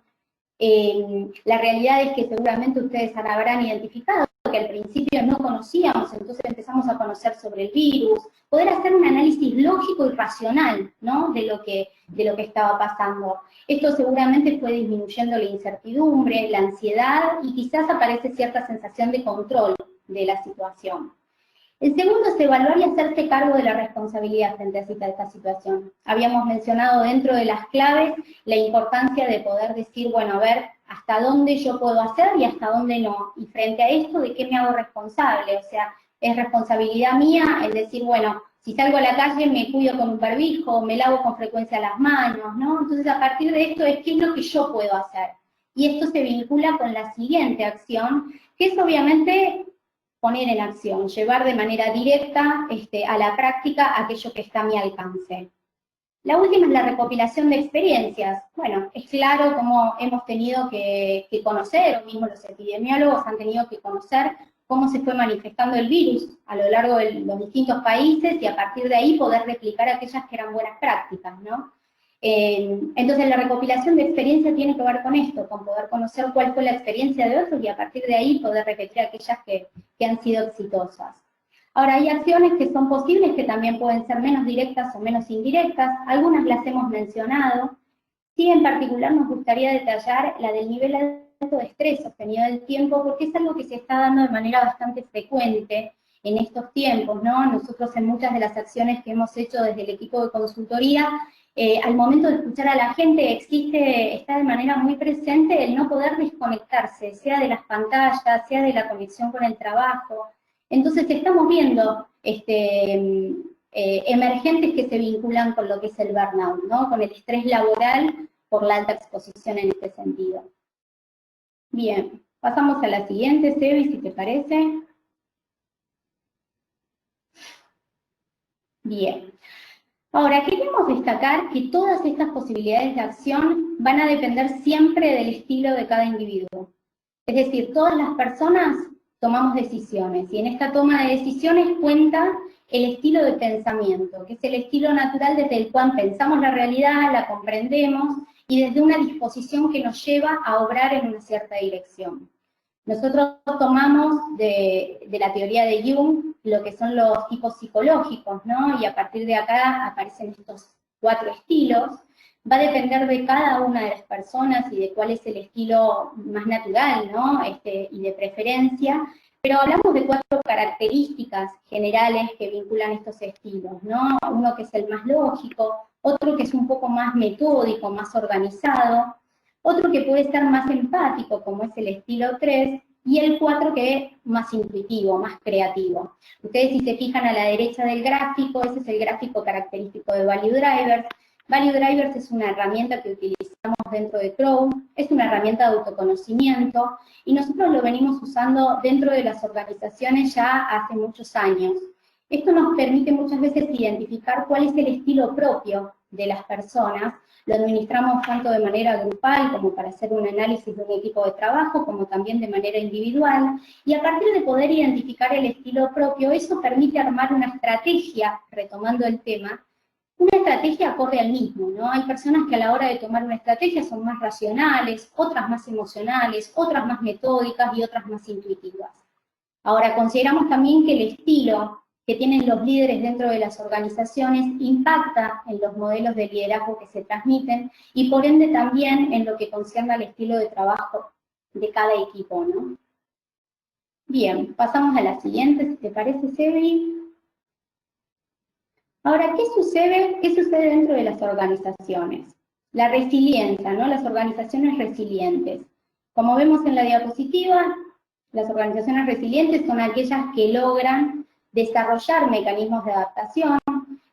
La realidad es que seguramente ustedes habrán identificado que al principio no conocíamos, entonces empezamos a conocer sobre el virus, poder hacer un análisis lógico y racional, ¿no? de lo que estaba pasando. Esto seguramente fue disminuyendo la incertidumbre, la ansiedad y quizás aparece cierta sensación de control de la situación. El segundo es evaluar y hacerse cargo de la responsabilidad frente a esta situación. Habíamos mencionado dentro de las claves la importancia de poder decir, bueno, a ver, hasta dónde yo puedo hacer y hasta dónde no. Y frente a esto, ¿de qué me hago responsable? O sea, es responsabilidad mía el decir, bueno, si salgo a la calle me cuido con un barbijo, me lavo con frecuencia las manos, ¿no? Entonces, a partir de esto es qué es lo que yo puedo hacer. Y esto se vincula con la siguiente acción, que es obviamente poner en acción, llevar de manera directa a la práctica aquello que está a mi alcance. La última es la recopilación de experiencias. Bueno, es claro cómo hemos tenido que conocer, o mismo los epidemiólogos han tenido que conocer cómo se fue manifestando el virus a lo largo de los distintos países y a partir de ahí poder replicar aquellas que eran buenas prácticas, ¿no? Entonces la recopilación de experiencia tiene que ver con esto, con poder conocer cuál fue la experiencia de otros y a partir de ahí poder repetir aquellas que han sido exitosas. Ahora, hay acciones que son posibles que también pueden ser menos directas o menos indirectas, algunas las hemos mencionado. Sí, en particular nos gustaría detallar la del nivel alto de estrés sostenido del tiempo, porque es algo que se está dando de manera bastante frecuente en estos tiempos, ¿no? Nosotros en muchas de las acciones que hemos hecho desde el equipo de consultoría, al momento de escuchar a la gente está de manera muy presente el no poder desconectarse, sea de las pantallas, sea de la conexión con el trabajo. Entonces estamos viendo emergentes que se vinculan con lo que es el burnout, ¿no? Con el estrés laboral por la alta exposición en este sentido. Bien, pasamos a la siguiente, Sebi, si te parece. Bien. Ahora, queremos destacar que todas estas posibilidades de acción van a depender siempre del estilo de cada individuo. Es decir, todas las personas tomamos decisiones, y en esta toma de decisiones cuenta el estilo de pensamiento, que es el estilo natural desde el cual pensamos la realidad, la comprendemos, y desde una disposición que nos lleva a obrar en una cierta dirección. Nosotros tomamos de la teoría de Jung lo que son los tipos psicológicos, ¿no? Y a partir de acá aparecen estos 4 estilos. Va a depender de cada una de las personas y de cuál es el estilo más natural, ¿no? Y de preferencia, pero hablamos de 4 características generales que vinculan estos estilos, ¿no? Uno que es el más lógico, otro que es un poco más metódico, más organizado, otro que puede ser más empático, como es el estilo 3, y el 4 que es más intuitivo, más creativo. Ustedes si se fijan a la derecha del gráfico, ese es el gráfico característico de Value Drivers. Value Drivers es una herramienta que utilizamos dentro de Crow, es una herramienta de autoconocimiento, y nosotros lo venimos usando dentro de las organizaciones ya hace muchos años. Esto nos permite muchas veces identificar cuál es el estilo propio de las personas. Lo administramos tanto de manera grupal como para hacer un análisis de un equipo de trabajo, como también de manera individual, y a partir de poder identificar el estilo propio, eso permite armar una estrategia, retomando el tema, una estrategia acorde al mismo, ¿no? Hay personas que a la hora de tomar una estrategia son más racionales, otras más emocionales, otras más metódicas y otras más intuitivas. Ahora, consideramos también que el estilo que tienen los líderes dentro de las organizaciones impacta en los modelos de liderazgo que se transmiten y por ende también en lo que concierne al estilo de trabajo de cada equipo, ¿no? Bien, pasamos a la siguiente, si te parece, Sebi. Ahora, ¿qué sucede dentro de las organizaciones? La resiliencia, ¿no? Las organizaciones resilientes. Como vemos en la diapositiva, las organizaciones resilientes son aquellas que logran desarrollar mecanismos de adaptación,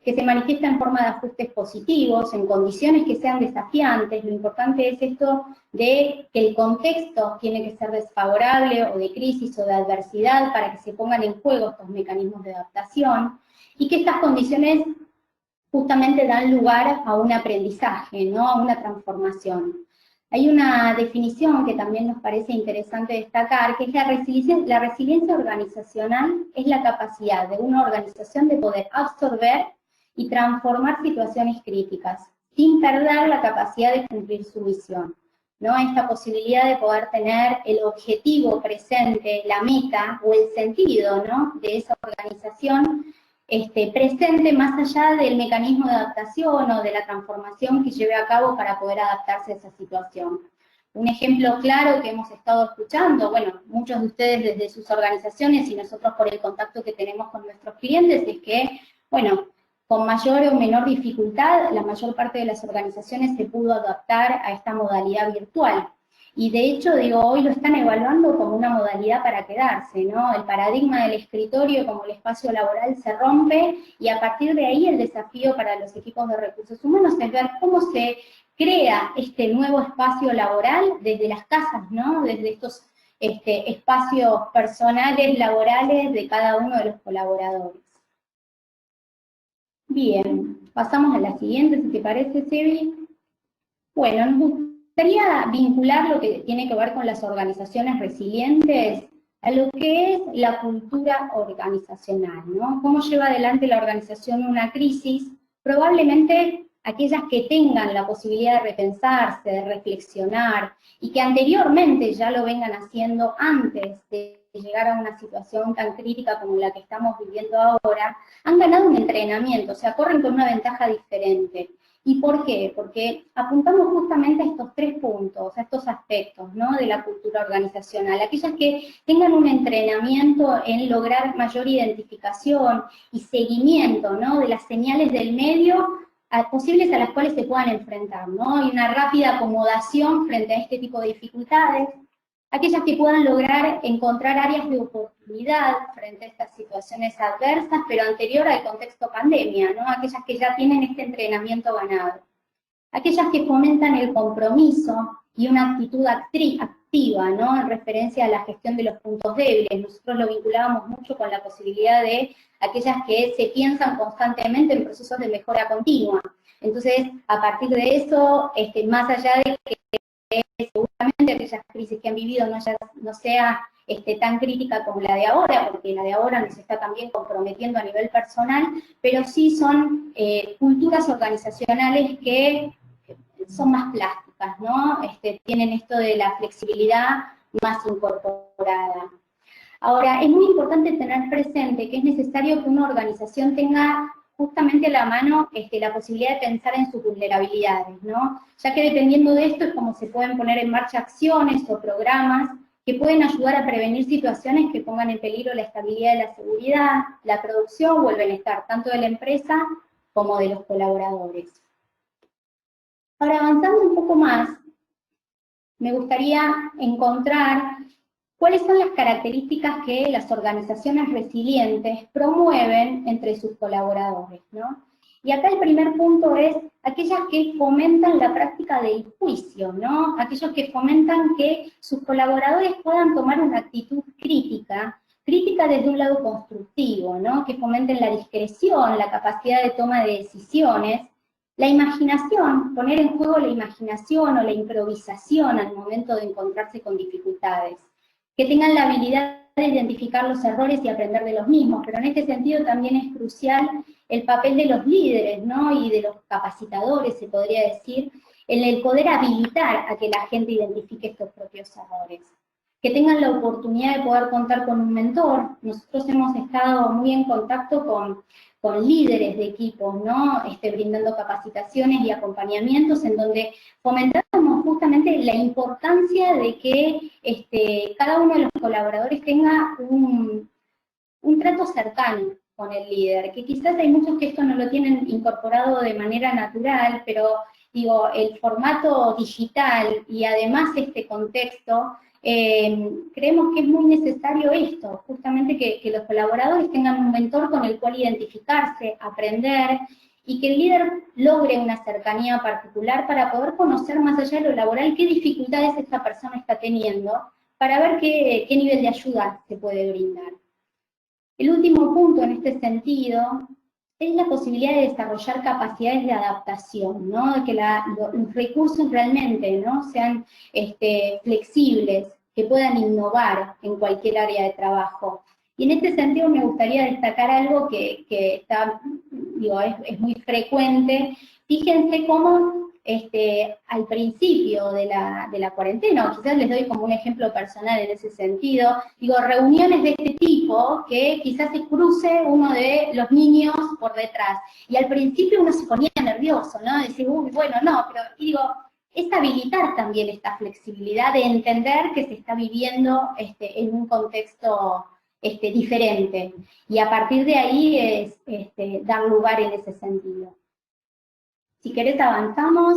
que se manifiestan en forma de ajustes positivos, en condiciones que sean desafiantes. Lo importante es esto de que el contexto tiene que ser desfavorable, o de crisis, o de adversidad, para que se pongan en juego estos mecanismos de adaptación, y que estas condiciones justamente dan lugar a un aprendizaje, ¿no? A una transformación. Hay una definición que también nos parece interesante destacar, que es la resiliencia organizacional es la capacidad de una organización de poder absorber y transformar situaciones críticas, sin perder la capacidad de cumplir su misión, ¿no? Esta posibilidad de poder tener el objetivo presente, la meta o el sentido, ¿no? De esa organización presente más allá del mecanismo de adaptación o de la transformación que lleve a cabo para poder adaptarse a esa situación. Un ejemplo claro que hemos estado escuchando, bueno, muchos de ustedes desde sus organizaciones y nosotros por el contacto que tenemos con nuestros clientes, es que, bueno, con mayor o menor dificultad, la mayor parte de las organizaciones se pudo adaptar a esta modalidad virtual. Y de hecho, digo, hoy lo están evaluando como una modalidad para quedarse, ¿no? El paradigma del escritorio como el espacio laboral se rompe, y a partir de ahí el desafío para los equipos de recursos humanos es ver cómo se crea este nuevo espacio laboral desde las casas, ¿no? Desde estos espacios personales, laborales de cada uno de los colaboradores. Bien, pasamos a la siguiente, si te parece, Sebi. Bueno, nos gustaría vincular lo que tiene que ver con las organizaciones resilientes a lo que es la cultura organizacional, ¿no? ¿Cómo lleva adelante la organización una crisis? Probablemente aquellas que tengan la posibilidad de repensarse, de reflexionar, y que anteriormente ya lo vengan haciendo antes de llegar a una situación tan crítica como la que estamos viviendo ahora, han ganado un entrenamiento, o sea, corren con una ventaja diferente. ¿Y por qué? Porque apuntamos justamente a estos 3 puntos, a estos aspectos, ¿no?, de la cultura organizacional. Aquellas que tengan un entrenamiento en lograr mayor identificación y seguimiento, ¿no?, de las señales del medio posibles a las cuales se puedan enfrentar, ¿no?, y una rápida acomodación frente a este tipo de dificultades. Aquellas que puedan lograr encontrar áreas de oportunidad frente a estas situaciones adversas, pero anterior al contexto pandemia, ¿no? Aquellas que ya tienen este entrenamiento ganado. Aquellas que fomentan el compromiso y una actitud activa, ¿no?, en referencia a la gestión de los puntos débiles. Nosotros lo vinculábamos mucho con la posibilidad de aquellas que se piensan constantemente en procesos de mejora continua. Entonces, a partir de eso, más allá de que seguramente aquellas crisis que han vivido no sea tan crítica como la de ahora, porque la de ahora nos está también comprometiendo a nivel personal, pero sí son culturas organizacionales que son más plásticas, ¿no? Tienen esto de la flexibilidad más incorporada. Ahora, es muy importante tener presente que es necesario que una organización tenga justamente a la mano la posibilidad de pensar en sus vulnerabilidades, ¿no? Ya que dependiendo de esto es como se pueden poner en marcha acciones o programas que pueden ayudar a prevenir situaciones que pongan en peligro la estabilidad de la seguridad, la producción o el bienestar, tanto de la empresa como de los colaboradores. Ahora, avanzando un poco más, me gustaría encontrar cuáles son las características que las organizaciones resilientes promueven entre sus colaboradores, ¿no? Y acá el primer punto es aquellas que fomentan la práctica del juicio, ¿no? Aquellos que fomentan que sus colaboradores puedan tomar una actitud crítica desde un lado constructivo, ¿no? Que fomenten la discreción, la capacidad de toma de decisiones, la imaginación, poner en juego la imaginación o la improvisación al momento de encontrarse con dificultades, que tengan la habilidad de identificar los errores y aprender de los mismos, pero en este sentido también es crucial el papel de los líderes, ¿no?, y de los capacitadores, se podría decir, en el poder habilitar a que la gente identifique estos propios errores. Que tengan la oportunidad de poder contar con un mentor. Nosotros hemos estado muy en contacto con líderes de equipos, ¿no?, brindando capacitaciones y acompañamientos en donde fomentamos justamente la importancia de que cada uno de los colaboradores tenga un trato cercano con el líder, que quizás hay muchos que esto no lo tienen incorporado de manera natural, pero digo, el formato digital y además este contexto, creemos que es muy necesario esto, justamente que los colaboradores tengan un mentor con el cual identificarse, aprender, y que el líder logre una cercanía particular para poder conocer más allá de lo laboral qué dificultades esta persona está teniendo, para ver qué nivel de ayuda se puede brindar. El último punto en este sentido es la posibilidad de desarrollar capacidades de adaptación, ¿no?, de que los recursos realmente, ¿no?, sean flexibles, que puedan innovar en cualquier área de trabajo. Y en este sentido me gustaría destacar algo que está, digo, es muy frecuente. Fíjense cómo al principio de la cuarentena, o quizás les doy como un ejemplo personal en ese sentido, digo, reuniones de este tipo, que quizás se cruce uno de los niños por detrás, y al principio uno se ponía nervioso, ¿no?, decir, uy, bueno, no, pero, y digo, es habilitar también esta flexibilidad de entender que se está viviendo en un contexto diferente, y a partir de ahí es dar lugar en ese sentido. Si querés avanzamos.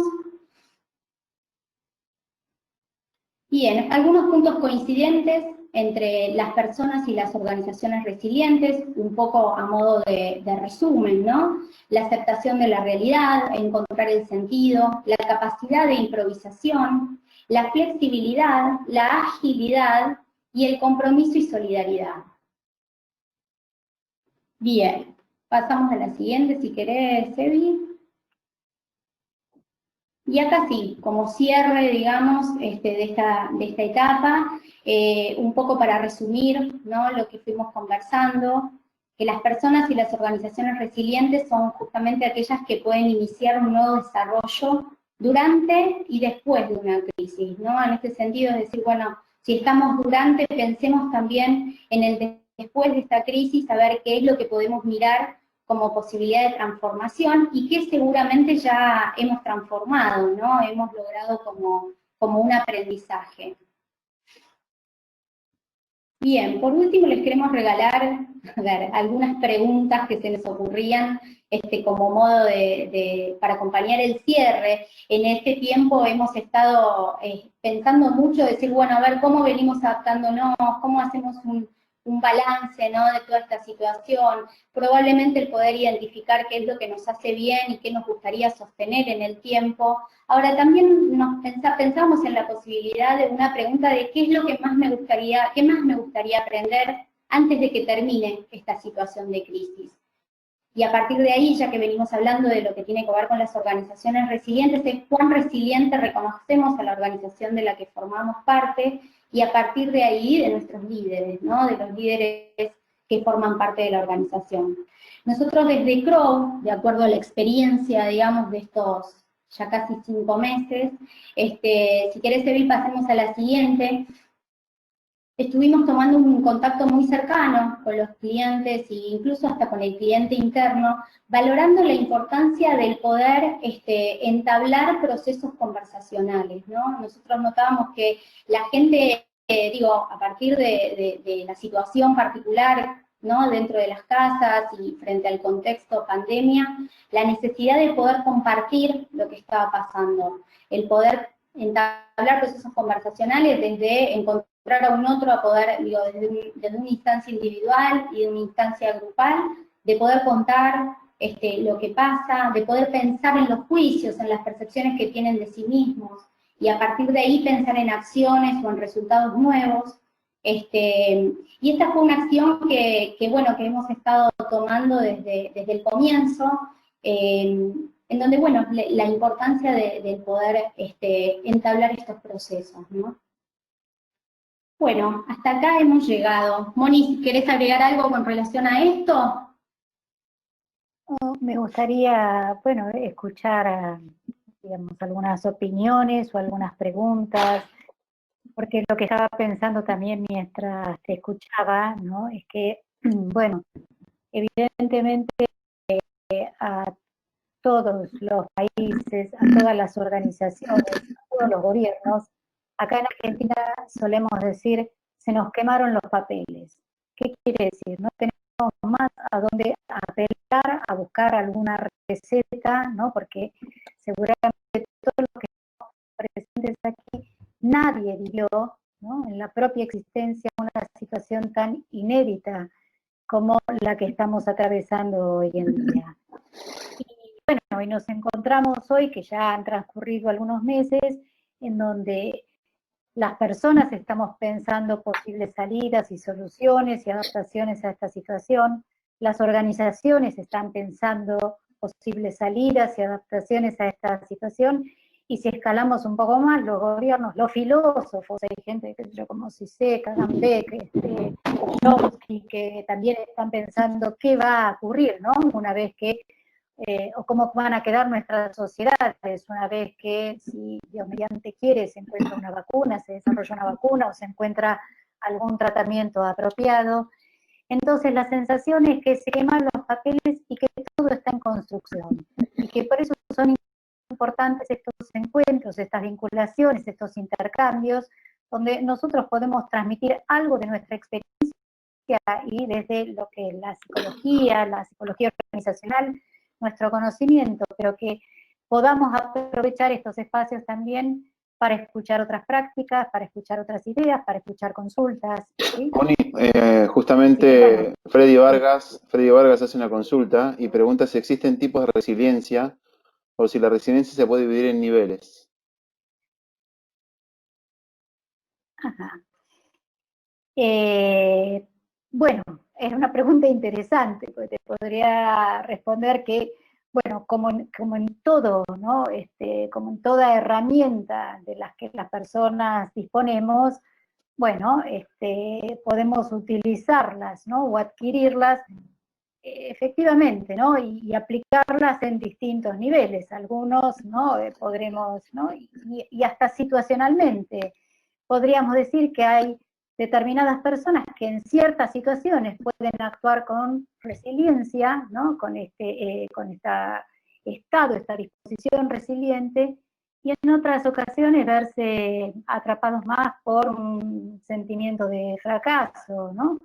Bien, algunos puntos coincidentes entre las personas y las organizaciones resilientes, un poco a modo de resumen, ¿no? La aceptación de la realidad, encontrar el sentido, la capacidad de improvisación, la flexibilidad, la agilidad y el compromiso y solidaridad. Bien, pasamos a la siguiente, si querés, Evi. Y acá sí, como cierre, digamos, de esta etapa, un poco para resumir, ¿no?, lo que fuimos conversando, que las personas y las organizaciones resilientes son justamente aquellas que pueden iniciar un nuevo desarrollo durante y después de una crisis, ¿no? En este sentido es decir, bueno, si estamos durante, pensemos también en el después de esta crisis, a ver qué es lo que podemos mirar como posibilidad de transformación y que seguramente ya hemos transformado, ¿no? Hemos logrado como un aprendizaje. Bien, por último les queremos regalar algunas preguntas que se nos ocurrían como modo para acompañar el cierre. En este tiempo hemos estado pensando mucho, decir, bueno, a ver cómo venimos adaptándonos, cómo hacemos un balance, ¿no?, de toda esta situación, probablemente el poder identificar qué es lo que nos hace bien y qué nos gustaría sostener en el tiempo. Ahora también pensamos en la posibilidad de una pregunta de qué es lo que más me gustaría aprender antes de que termine esta situación de crisis. Y a partir de ahí, ya que venimos hablando de lo que tiene que ver con las organizaciones resilientes, es cuán resiliente reconocemos a la organización de la que formamos parte, y a partir de ahí de nuestros líderes, ¿no?, de los líderes que forman parte de la organización. Nosotros desde CROW, de acuerdo a la experiencia, digamos, de estos ya casi 5 meses, si querés, Evi, pasemos a la siguiente. Estuvimos tomando un contacto muy cercano con los clientes e incluso hasta con el cliente interno, valorando la importancia del poder entablar procesos conversacionales, ¿no? Nosotros notábamos que la gente, a partir de la situación particular, ¿no?, dentro de las casas y frente al contexto pandemia, la necesidad de poder compartir lo que estaba pasando, el poder entablar procesos conversacionales desde encontrar a un otro a poder, desde una instancia individual y de una instancia grupal, de poder contar lo que pasa, de poder pensar en los juicios, en las percepciones que tienen de sí mismos, y a partir de ahí pensar en acciones o en resultados nuevos. Y esta fue una acción que hemos estado tomando desde el comienzo, en donde, bueno, la importancia del poder entablar estos procesos, ¿no? Bueno, hasta acá hemos llegado. Moni, ¿querés agregar algo con relación a esto? Me gustaría, bueno, escuchar, digamos, algunas opiniones o algunas preguntas, porque lo que estaba pensando también mientras te escuchaba, ¿no?, es que, bueno, evidentemente a todos los países, a todas las organizaciones, a todos los gobiernos, acá en Argentina solemos decir, se nos quemaron los papeles. ¿Qué quiere decir? No tenemos más a dónde apelar, a buscar alguna receta, ¿no? Porque seguramente todos los que estamos presentes aquí, nadie vivió, ¿no?, en la propia existencia una situación tan inédita como la que estamos atravesando hoy en día. Y bueno, y nos encontramos hoy, que ya han transcurrido algunos meses, en donde las personas estamos pensando posibles salidas y soluciones y adaptaciones a esta situación, las organizaciones están pensando posibles salidas y adaptaciones a esta situación, y si escalamos un poco más, los gobiernos, los filósofos, hay gente como Zizek, Agamben, Chomsky, que también están pensando qué va a ocurrir, ¿no?, una vez que o cómo van a quedar nuestras sociedades una vez que, si Dios mediante quiere, se encuentra una vacuna, se desarrolla una vacuna o se encuentra algún tratamiento apropiado. Entonces la sensación es que se queman los papeles y que todo está en construcción, y que por eso son importantes estos encuentros, estas vinculaciones, estos intercambios, donde nosotros podemos transmitir algo de nuestra experiencia y desde lo que la psicología organizacional, nuestro conocimiento, pero que podamos aprovechar estos espacios también para escuchar otras prácticas, para escuchar otras ideas, para escuchar consultas, ¿sí? Moni, justamente Sí, bueno. Freddy Vargas hace una consulta y pregunta si existen tipos de resiliencia o si la resiliencia se puede dividir en niveles. Ajá. Bueno, es una pregunta interesante, porque te podría responder que, bueno, como en todo, ¿no? Como en toda herramienta de las que las personas disponemos, bueno, podemos utilizarlas, ¿no? O adquirirlas efectivamente, ¿no? Y aplicarlas en distintos niveles. Algunos, ¿no? Podremos, ¿no? Y hasta situacionalmente. Podríamos decir que hay determinadas personas que en ciertas situaciones pueden actuar con resiliencia, ¿no? Con este estado, esta disposición resiliente, y en otras ocasiones verse atrapados más por un sentimiento de fracaso, ¿no?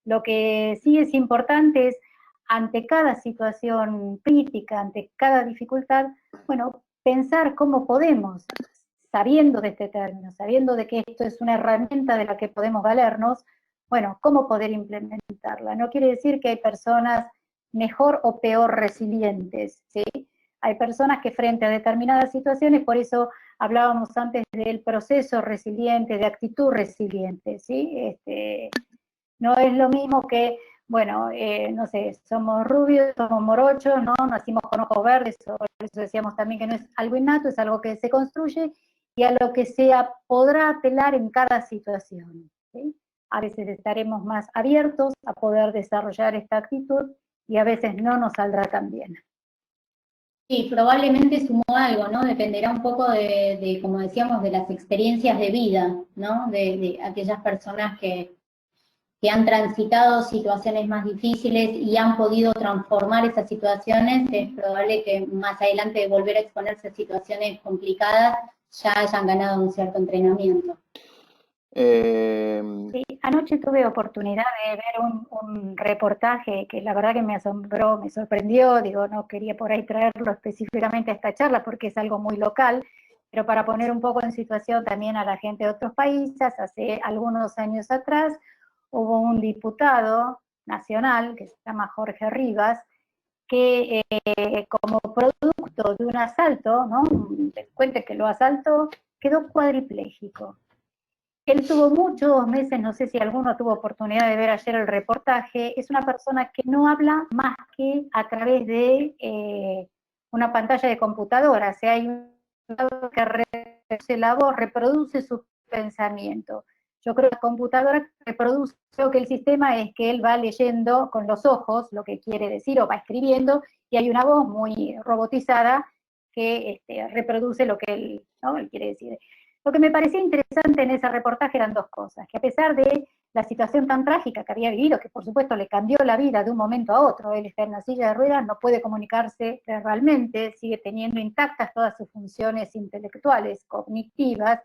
Lo que sí es importante es, ante cada situación crítica, ante cada dificultad, bueno, pensar cómo podemos, sabiendo de este término, sabiendo de que esto es una herramienta de la que podemos valernos, bueno, cómo poder implementarla. No quiere decir que hay personas mejor o peor resilientes, ¿sí? Hay personas que frente a determinadas situaciones, por eso hablábamos antes del proceso resiliente, de actitud resiliente, ¿sí? No es lo mismo que, bueno, no sé, somos rubios, somos morochos, ¿no? Nacimos con ojos verdes, por eso decíamos también que no es algo innato, es algo que se construye y a lo que se podrá apelar en cada situación, ¿sí? A veces estaremos más abiertos a poder desarrollar esta actitud y a veces no nos saldrá tan bien. Sí, probablemente sumó algo, ¿no? Dependerá un poco como decíamos, de las experiencias de vida, ¿no? De aquellas personas que han transitado situaciones más difíciles y han podido transformar esas situaciones. Es probable que más adelante de volver a exponerse a situaciones complicadas ya hayan ganado un cierto entrenamiento. Sí, anoche tuve oportunidad de ver un reportaje que la verdad que me asombró, me sorprendió, digo, no quería por ahí traerlo específicamente a esta charla porque es algo muy local, pero para poner un poco en situación también a la gente de otros países, hace algunos años atrás hubo un diputado nacional que se llama Jorge Rivas, que como producto de un asalto, ¿no? Un delincuente que lo asaltó, quedó cuadripléjico. Él tuvo muchos meses, no sé si alguno tuvo oportunidad de ver ayer el reportaje, es una persona que no habla más que a través de una pantalla de computadora, o sea, hay un que reproduce la voz, reproduce su pensamiento. Yo creo que la computadora reproduce, creo que el sistema es que él va leyendo con los ojos lo que quiere decir o va escribiendo y hay una voz muy robotizada que reproduce lo que él, ¿no? Él quiere decir. Lo que me parecía interesante en ese reportaje eran dos cosas, que a pesar de la situación tan trágica que había vivido, que por supuesto le cambió la vida de un momento a otro, él está en la silla de ruedas, no puede comunicarse verbalmente, sigue teniendo intactas todas sus funciones intelectuales, cognitivas.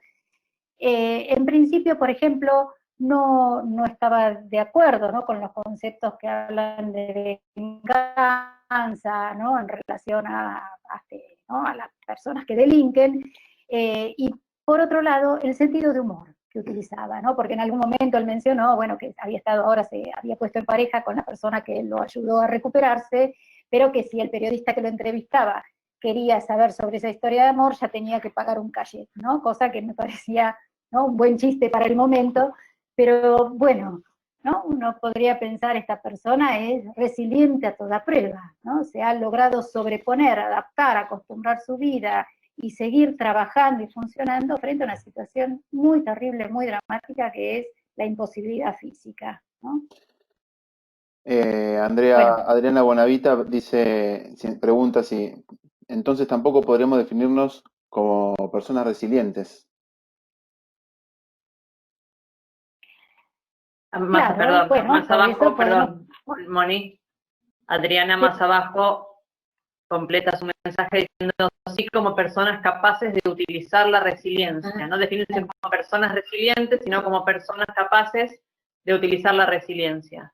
En principio, por ejemplo, no estaba de acuerdo, ¿no? Con los conceptos que hablan de venganza, ¿no? En relación ¿no? A las personas que delinquen, y por otro lado, el sentido de humor que utilizaba, ¿no? Porque en algún momento él mencionó, bueno, que había estado, ahora se había puesto en pareja con la persona que lo ayudó a recuperarse, pero que si el periodista que lo entrevistaba quería saber sobre esa historia de amor, ya tenía que pagar un cachet, ¿no? Cosa que me parecía, ¿no? Un buen chiste para el momento, pero bueno, ¿no? Uno podría pensar, esta persona es resiliente a toda prueba, ¿no? Se ha logrado sobreponer, adaptar, acostumbrar su vida y seguir trabajando y funcionando frente a una situación muy terrible, muy dramática, que es la imposibilidad física, ¿no? Bueno, Adriana Bonavita pregunta si entonces tampoco podremos definirnos como personas resilientes. Más, claro, perdón, bueno, más por abajo, eso podemos... perdón, Moni. Adriana más abajo completa su mensaje diciendo, así como personas capaces de utilizar la resiliencia, no definirse como personas resilientes, sino como personas capaces de utilizar la resiliencia.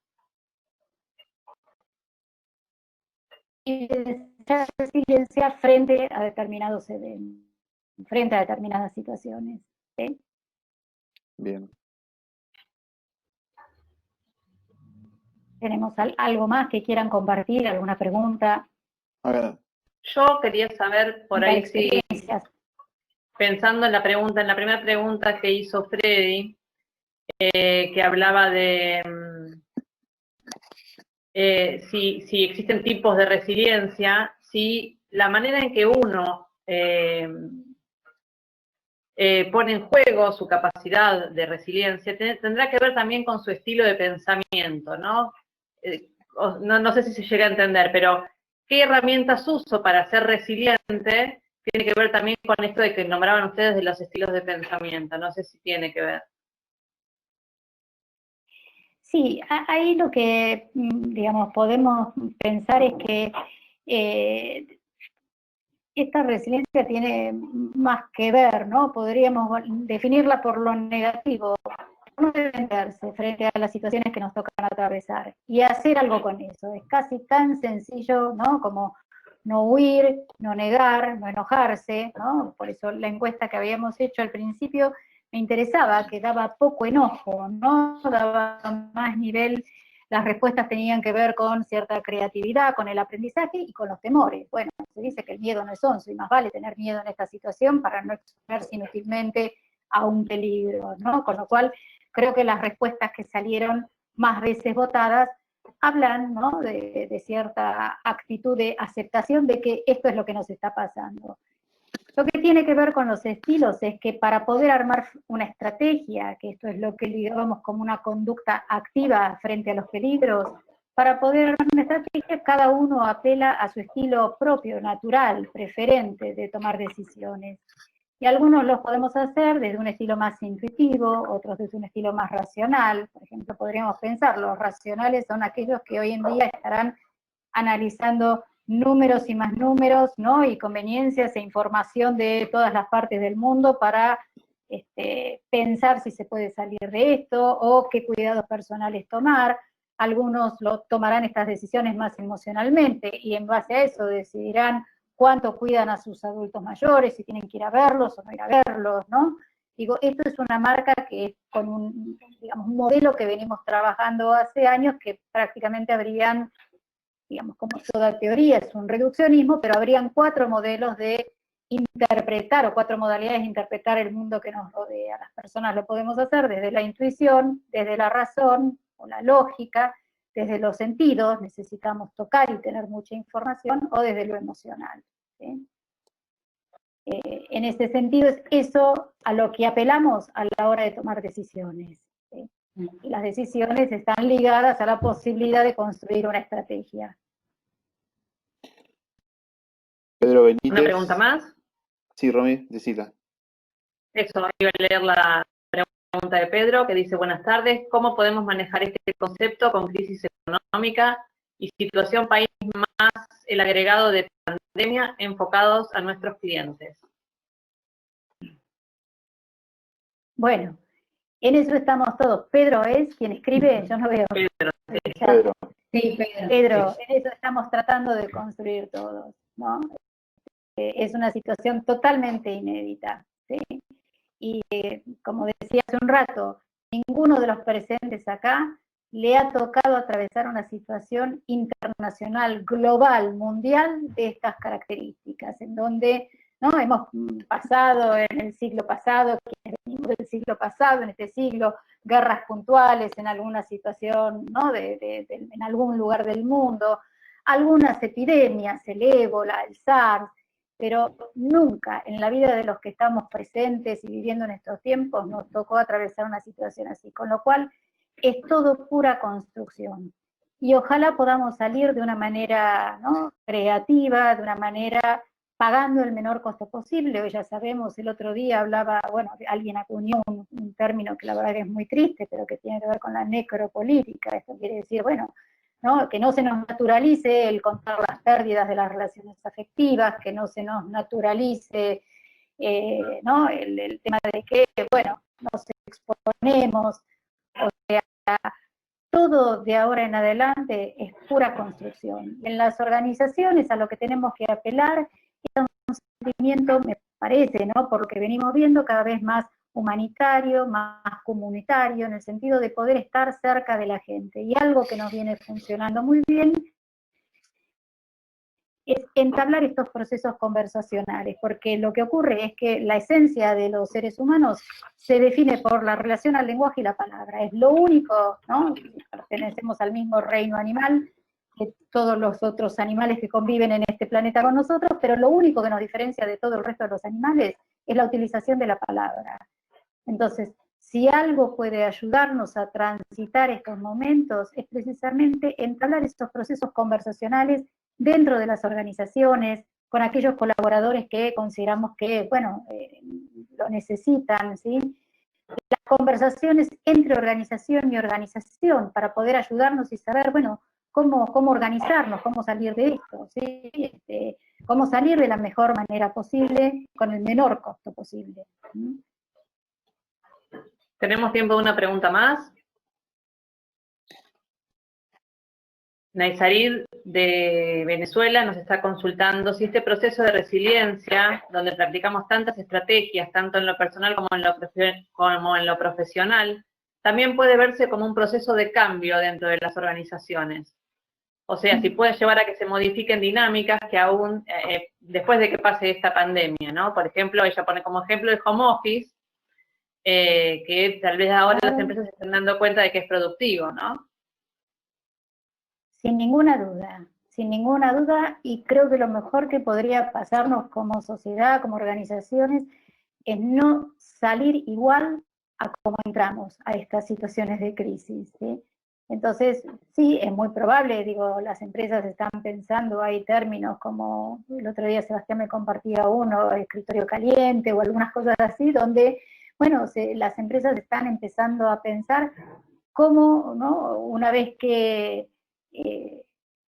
resiliencia frente a determinados eventos, frente a determinadas situaciones, ¿sí? Bien. ¿Tenemos algo más que quieran compartir? ¿Alguna pregunta? A ver. Yo quería saber por ahí si, pensando en la primera pregunta que hizo Freddy, que hablaba de si existen tipos de resiliencia, si la manera en que uno pone en juego su capacidad de resiliencia tendrá que ver también con su estilo de pensamiento, ¿no? No sé si se llega a entender, pero ¿qué herramientas uso para ser resiliente? Tiene que ver también con esto de que nombraban ustedes de los estilos de pensamiento, no sé si tiene que ver. Sí, ahí lo que, digamos, podemos pensar es que esta resiliencia tiene más que ver, ¿no? Podríamos definirla por lo negativo. Uno debe entenderse frente a las situaciones que nos tocan atravesar y hacer algo con eso. Es casi tan sencillo, ¿no? Como no huir, no negar, no enojarse, ¿no? Por eso la encuesta que habíamos hecho al principio me interesaba, que daba poco enojo, ¿no? Daba más nivel, las respuestas tenían que ver con cierta creatividad, con el aprendizaje y con los temores. Bueno, se dice que el miedo no es onzo y más vale tener miedo en esta situación para no exponerse inútilmente a un peligro, ¿no? Con lo cual, creo que las respuestas que salieron más veces votadas hablan, ¿no? de cierta actitud de aceptación de que esto es lo que nos está pasando. Lo que tiene que ver con los estilos es que para poder armar una estrategia, que esto es lo que digamos como una conducta activa frente a los peligros, para poder armar una estrategia, cada uno apela a su estilo propio, natural, preferente de tomar decisiones. Y algunos los podemos hacer desde un estilo más intuitivo, otros desde un estilo más racional. Por ejemplo, podríamos pensar, los racionales son aquellos que hoy en día estarán analizando números y más números, ¿no? Y conveniencias e información de todas las partes del mundo para pensar si se puede salir de esto o qué cuidados personales tomar. Algunos lo tomarán estas decisiones más emocionalmente y en base a eso decidirán cuánto cuidan a sus adultos mayores, si tienen que ir a verlos o no ir a verlos, ¿no? Digo, esto es una marca que es con un, digamos, un modelo que venimos trabajando hace años que prácticamente habrían, digamos, como toda teoría es un reduccionismo, pero habrían 4 modelos de interpretar o 4 modalidades de interpretar el mundo que nos rodea. Las personas lo podemos hacer desde la intuición, desde la razón o la lógica, desde los sentidos, necesitamos tocar y tener mucha información, o desde lo emocional. ¿Sí? En ese sentido es eso a lo que apelamos a la hora de tomar decisiones. ¿Sí? Y las decisiones están ligadas a la posibilidad de construir una estrategia. Pedro Benítez. ¿Una pregunta más? Sí, Romy, decila. Eso, iba a leer la pregunta de Pedro, que dice, buenas tardes, ¿cómo podemos manejar este concepto con crisis económica y situación país más el agregado de pandemia enfocados a nuestros clientes? Bueno, en eso estamos todos. Pedro es quien escribe, yo no veo. Pedro, sí. Pedro. Sí, Pedro, en eso estamos tratando de construir todos, ¿no? Es una situación totalmente inédita, ¿sí? Y como decía hace un rato, ninguno de los presentes acá le ha tocado atravesar una situación internacional, global, mundial de estas características, en donde, ¿no? Hemos pasado en el siglo pasado, quienes venimos del siglo pasado, en este siglo, guerras puntuales en alguna situación, ¿no? En algún lugar del mundo, algunas epidemias, el ébola, el SARS, pero nunca en la vida de los que estamos presentes y viviendo en estos tiempos nos tocó atravesar una situación así, con lo cual es todo pura construcción. Y ojalá podamos salir de una manera, ¿no? creativa, de una manera pagando el menor costo posible. Hoy ya sabemos, el otro día hablaba, bueno, alguien acuñó un término que la verdad que es muy triste, pero que tiene que ver con la necropolítica. Esto quiere decir, bueno, ¿no? Que no se nos naturalice el contar las pérdidas de las relaciones afectivas, que no se nos naturalice ¿no? el tema de que, bueno, nos exponemos, o sea, todo de ahora en adelante es pura construcción. En las organizaciones a lo que tenemos que apelar es un sentimiento, me parece, ¿no? Por lo que venimos viendo, cada vez más humanitario, más comunitario, en el sentido de poder estar cerca de la gente. Y algo que nos viene funcionando muy bien es entablar estos procesos conversacionales, porque lo que ocurre es que la esencia de los seres humanos se define por la relación al lenguaje y la palabra. Es lo único, ¿no? Pertenecemos al mismo reino animal que todos los otros animales que conviven en este planeta con nosotros, pero lo único que nos diferencia de todo el resto de los animales es la utilización de la palabra. Entonces, si algo puede ayudarnos a transitar estos momentos, es precisamente entablar estos procesos conversacionales dentro de las organizaciones, con aquellos colaboradores que consideramos que, bueno, lo necesitan, ¿sí? Las conversaciones entre organización y organización para poder ayudarnos y saber, bueno, cómo organizarnos, cómo salir de esto, ¿sí? Cómo salir de la mejor manera posible, con el menor costo posible. ¿Sí? ¿Tenemos tiempo de una pregunta más? Naisarid de Venezuela nos está consultando si este proceso de resiliencia, donde practicamos tantas estrategias, tanto en lo personal como en lo profesional, también puede verse como un proceso de cambio dentro de las organizaciones. O sea, si puede llevar a que se modifiquen dinámicas que aún, después de que pase esta pandemia, ¿no? Por ejemplo, ella pone como ejemplo el home office, que tal vez ahora las empresas se están dando cuenta de que es productivo, ¿no? Sin ninguna duda, y creo que lo mejor que podría pasarnos como sociedad, como organizaciones, es no salir igual a como entramos a estas situaciones de crisis, ¿sí? Entonces, sí, es muy probable, digo, las empresas están pensando, hay términos como, el otro día Sebastián me compartía uno, escritorio caliente o algunas cosas así, donde, bueno, las empresas están empezando a pensar cómo, ¿no? Una vez que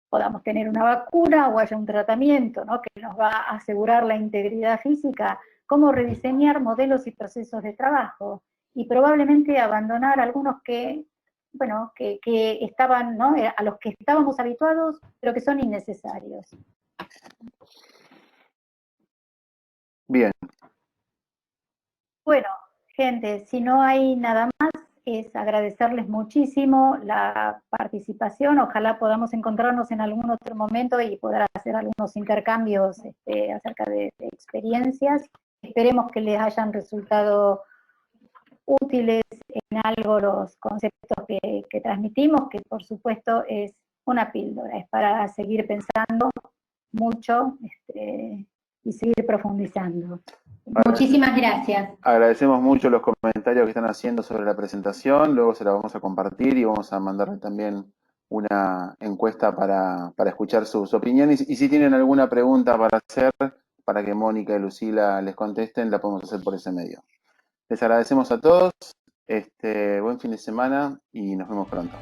podamos tener una vacuna o haya un tratamiento, ¿no? Que nos va a asegurar la integridad física, cómo rediseñar modelos y procesos de trabajo y probablemente abandonar algunos que, bueno, que estaban, ¿no? A los que estábamos habituados, pero que son innecesarios. Bien. Bueno, gente, si no hay nada más, es agradecerles muchísimo la participación. Ojalá podamos encontrarnos en algún otro momento y poder hacer algunos intercambios acerca de experiencias. Esperemos que les hayan resultado útiles en algo los conceptos que transmitimos, que por supuesto es una píldora, es para seguir pensando mucho y seguir profundizando. Muchísimas gracias. Agradecemos mucho los comentarios que están haciendo sobre la presentación, luego se la vamos a compartir y vamos a mandarle también una encuesta para escuchar sus opiniones. Y si tienen alguna pregunta para hacer, para que Mónica y Lucila les contesten, la podemos hacer por ese medio. Les agradecemos a todos, buen fin de semana y nos vemos pronto.